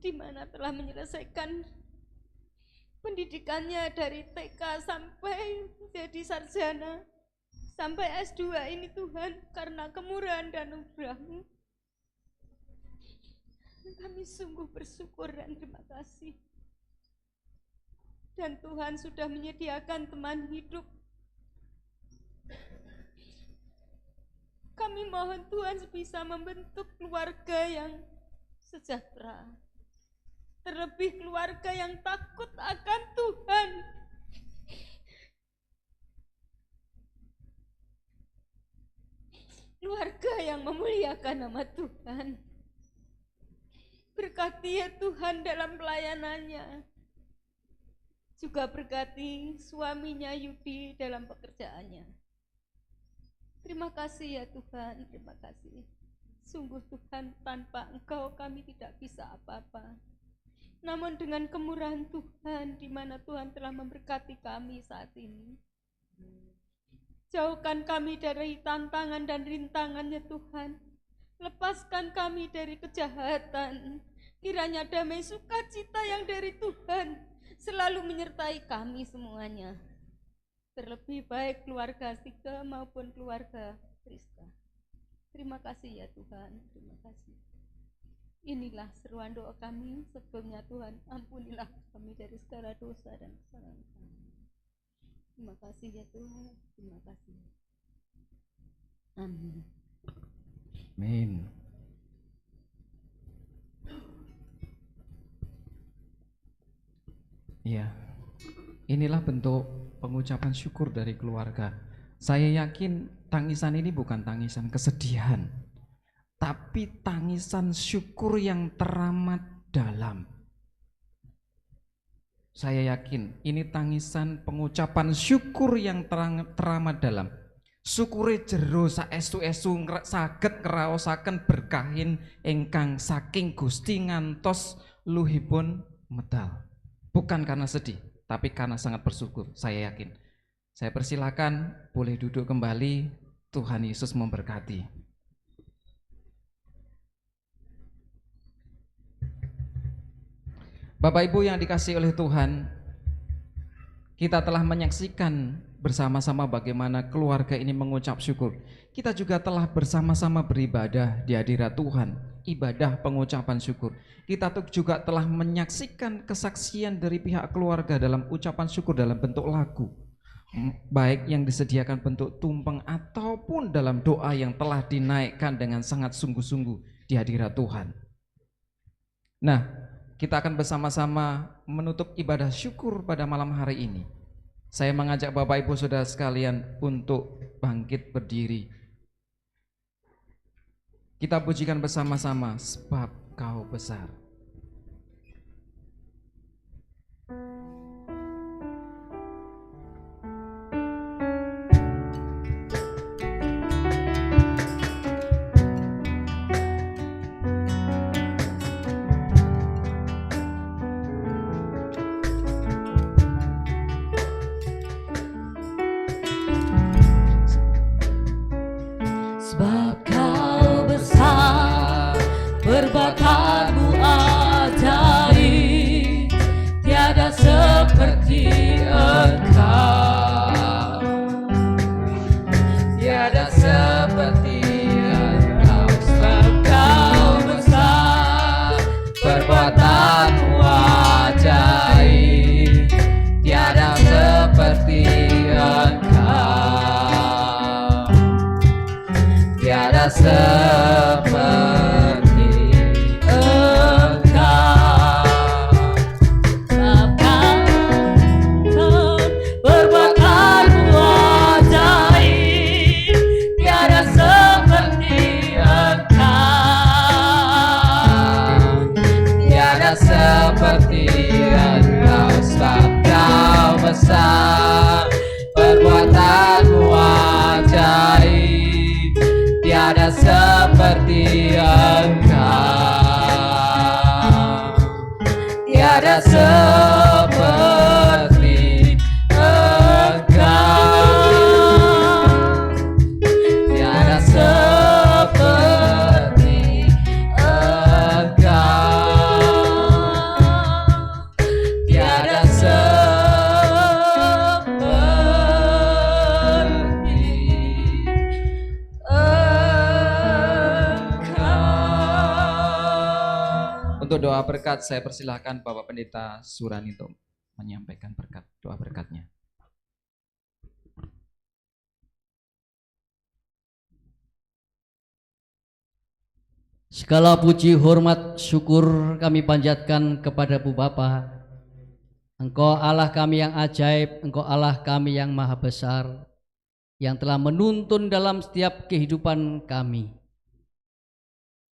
Di mana telah menyelesaikan pendidikannya dari TK sampai menjadi sarjana, sampai S2 ini Tuhan, karena kemurahan dan anugerah-Mu. Kami sungguh bersyukur dan terima kasih. Dan Tuhan sudah menyediakan teman hidup. Kami mohon Tuhan bisa membentuk keluarga yang sejahtera, terlebih keluarga yang takut akan Tuhan. Keluarga yang memuliakan nama Tuhan. Berkati ya Tuhan dalam pelayanannya. Juga berkati suaminya Yudi dalam pekerjaannya. Terima kasih ya Tuhan, terima kasih. Sungguh Tuhan, tanpa Engkau kami tidak bisa apa-apa. Namun dengan kemurahan Tuhan, di mana Tuhan telah memberkati kami saat ini. Jauhkan kami dari tantangan dan rintangannya Tuhan. Lepaskan kami dari kejahatan. Kiranya damai sukacita yang dari Tuhan selalu menyertai kami semuanya. Terlebih baik keluarga Sika maupun keluarga Priska. Terima kasih ya Tuhan, terima kasih. Inilah seruan doa kami sebelumnya Tuhan, ampunilah kami dari segala dosa dan kesalahan kami. Terima kasih ya Tuhan, terima kasih. Amin. Amin. Iya, inilah bentuk pengucapan syukur dari keluarga. Saya yakin tangisan ini bukan tangisan kesedihan, tapi tangisan syukur yang teramat dalam. Saya yakin ini tangisan pengucapan syukur yang teramat dalam. Syukure jero saestu-estu saged ngraosaken berkahin ingkang saking Gusti ngantos luhipun medal. Bukan karena sedih, tapi karena sangat bersyukur, saya yakin. Saya persilakan boleh duduk kembali, Tuhan Yesus memberkati. Bapak Ibu yang dikasihi oleh Tuhan, kita telah menyaksikan bersama-sama bagaimana keluarga ini mengucap syukur. Kita juga telah bersama-sama beribadah di hadirat Tuhan, ibadah pengucapan syukur. Kita juga telah menyaksikan kesaksian dari pihak keluarga dalam ucapan syukur dalam bentuk lagu, baik yang disediakan bentuk tumpeng ataupun dalam doa yang telah dinaikkan dengan sangat sungguh-sungguh di hadirat Tuhan. Nah, kita akan bersama-sama menutup ibadah syukur pada malam hari ini. Saya mengajak Bapak Ibu Saudara sekalian untuk bangkit berdiri. Kita pujikan bersama-sama, sebab Kau besar. perbuatanmu ajaib, tiada seperti Engkau, tiada seperti Engkau. Perbuatanmu ajaib, tiada seperti Engkau, tiada seperti Engkau. Sebab Kau besar, perbuatanmu ajaib, tiada seperti Engkau, tiada seperti Engkau, tiada seperti Engkau, tiada seperti Engkau. Untuk doa berkat saya persilahkan Bapak Pendeta Surani untuk menyampaikan berkat, doa berkatnya. Segala puji, hormat, syukur kami panjatkan kepadamu Bapa. Engkau Allah kami yang ajaib, Engkau Allah kami yang maha besar, yang telah menuntun dalam setiap kehidupan kami.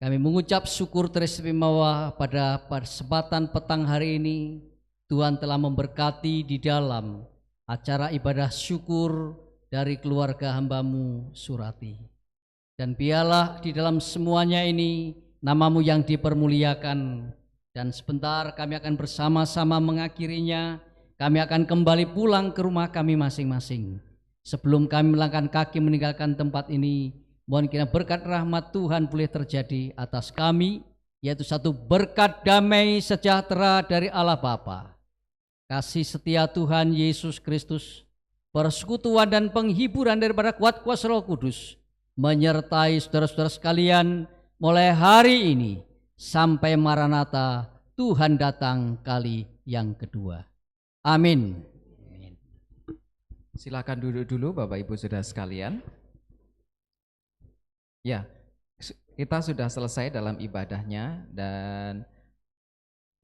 Kami mengucap syukur teristimewa pada kesempatan petang hari ini. Tuhan telah memberkati di dalam acara ibadah syukur dari keluarga hamba-Mu Surati. Dan biarlah di dalam semuanya ini nama-Mu yang dipermuliakan. Dan sebentar kami akan bersama-sama mengakhirinya. Kami akan kembali pulang ke rumah kami masing-masing. Sebelum kami melangkahkan kaki meninggalkan tempat ini, mohon kiranya berkat rahmat Tuhan boleh terjadi atas kami, yaitu satu berkat damai sejahtera dari Allah Bapa, kasih setia Tuhan Yesus Kristus, persekutuan dan penghiburan daripada kuat kuasa Roh Kudus menyertai saudara-saudara sekalian mulai hari ini sampai Maranatha Tuhan datang kali yang kedua. Amin. Silakan duduk dulu Bapak Ibu Saudara sekalian. Ya, kita sudah selesai dalam ibadahnya dan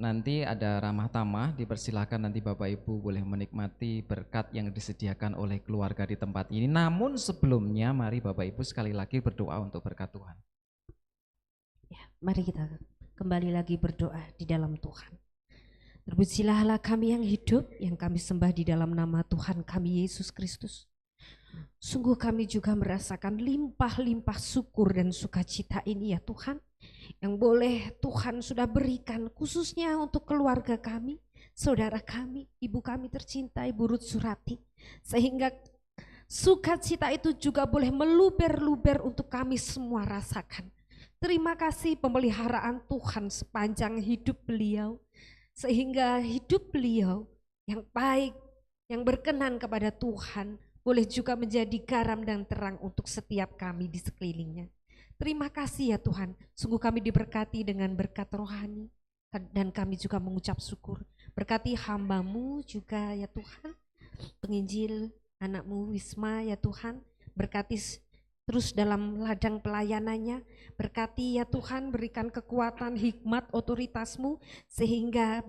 nanti ada ramah tamah, dipersilakan nanti Bapak Ibu boleh menikmati berkat yang disediakan oleh keluarga di tempat ini. Namun sebelumnya mari Bapak Ibu sekali lagi berdoa untuk berkat Tuhan. Ya, mari kita kembali lagi berdoa di dalam Tuhan. Terpujilah Allah kami yang hidup, yang kami sembah di dalam nama Tuhan kami Yesus Kristus. Sungguh kami juga merasakan limpah-limpah syukur dan sukacita ini ya Tuhan, yang boleh Tuhan sudah berikan khususnya untuk keluarga kami, saudara kami, ibu kami tercinta, Ibu Ruth Surati, sehingga sukacita itu juga boleh meluber-luber untuk kami semua rasakan. Terima kasih pemeliharaan Tuhan sepanjang hidup beliau, sehingga hidup beliau yang baik, yang berkenan kepada Tuhan, boleh juga menjadi garam dan terang untuk setiap kami di sekelilingnya. Terima kasih ya Tuhan, sungguh kami diberkati dengan berkat rohani, dan kami juga mengucap syukur. Berkati hamba-Mu juga ya Tuhan, penginjil anak-Mu Wisma ya Tuhan, berkati terus dalam ladang pelayanannya, berkati ya Tuhan, berikan kekuatan, hikmat, otoritas-Mu, sehingga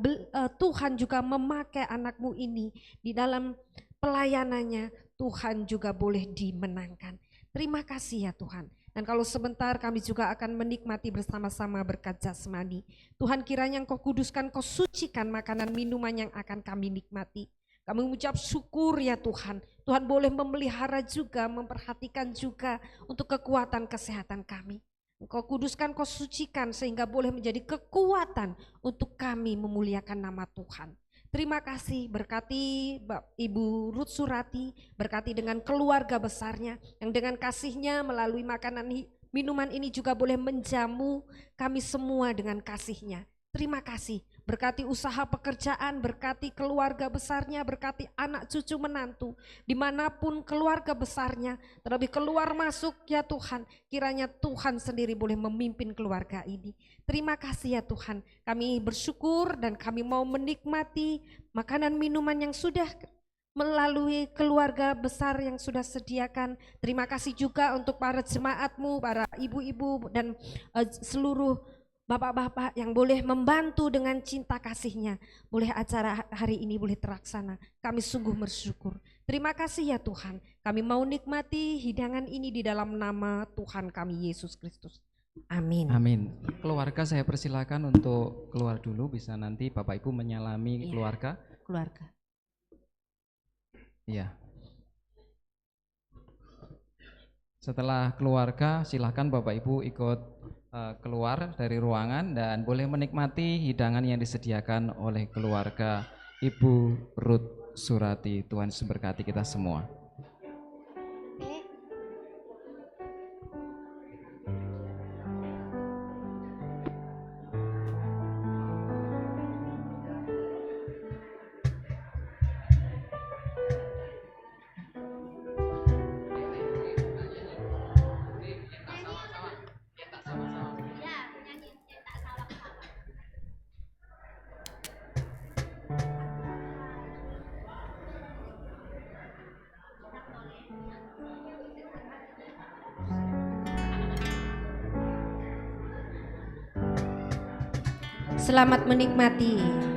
Tuhan juga memakai anak-Mu ini di dalam pelayanannya, Tuhan juga boleh dimenangkan. Terima kasih ya Tuhan. Dan kalau sebentar kami juga akan menikmati bersama-sama berkat jasmani, Tuhan kiranya Engkau kuduskan, Engkau sucikan makanan minuman yang akan kami nikmati. Kami mengucap syukur ya Tuhan, Tuhan boleh memelihara juga, memperhatikan juga untuk kekuatan kesehatan kami. Engkau kuduskan, Engkau sucikan sehingga boleh menjadi kekuatan untuk kami memuliakan nama Tuhan. Terima kasih, berkati Ibu Ruth Surati, berkati dengan keluarga besarnya yang dengan kasihnya melalui makanan minuman ini juga boleh menjamu kami semua dengan kasihnya. Terima kasih, berkati usaha pekerjaan, berkati keluarga besarnya, berkati anak cucu menantu, dimanapun keluarga besarnya, terlebih keluar masuk ya Tuhan, kiranya Tuhan sendiri boleh memimpin keluarga ini. Terima kasih ya Tuhan, kami bersyukur dan kami mau menikmati makanan minuman yang sudah melalui keluarga besar yang sudah sediakan. Terima kasih juga untuk para jemaatmu, para ibu-ibu dan seluruh bapak-bapak yang boleh membantu dengan cinta kasihnya. Boleh acara hari ini boleh terlaksana. Kami sungguh bersyukur. Terima kasih ya Tuhan. Kami mau nikmati hidangan ini di dalam nama Tuhan kami Yesus Kristus. Amin. Amin. Keluarga saya persilakan untuk keluar dulu. Bisa nanti Bapak Ibu menyalami keluarga. Keluarga. Iya. Setelah keluarga silakan Bapak Ibu ikut keluar dari ruangan dan boleh menikmati hidangan yang disediakan oleh keluarga Ibu Ruth Surati. Tuhan Yesus berkati kita semua. Selamat menikmati.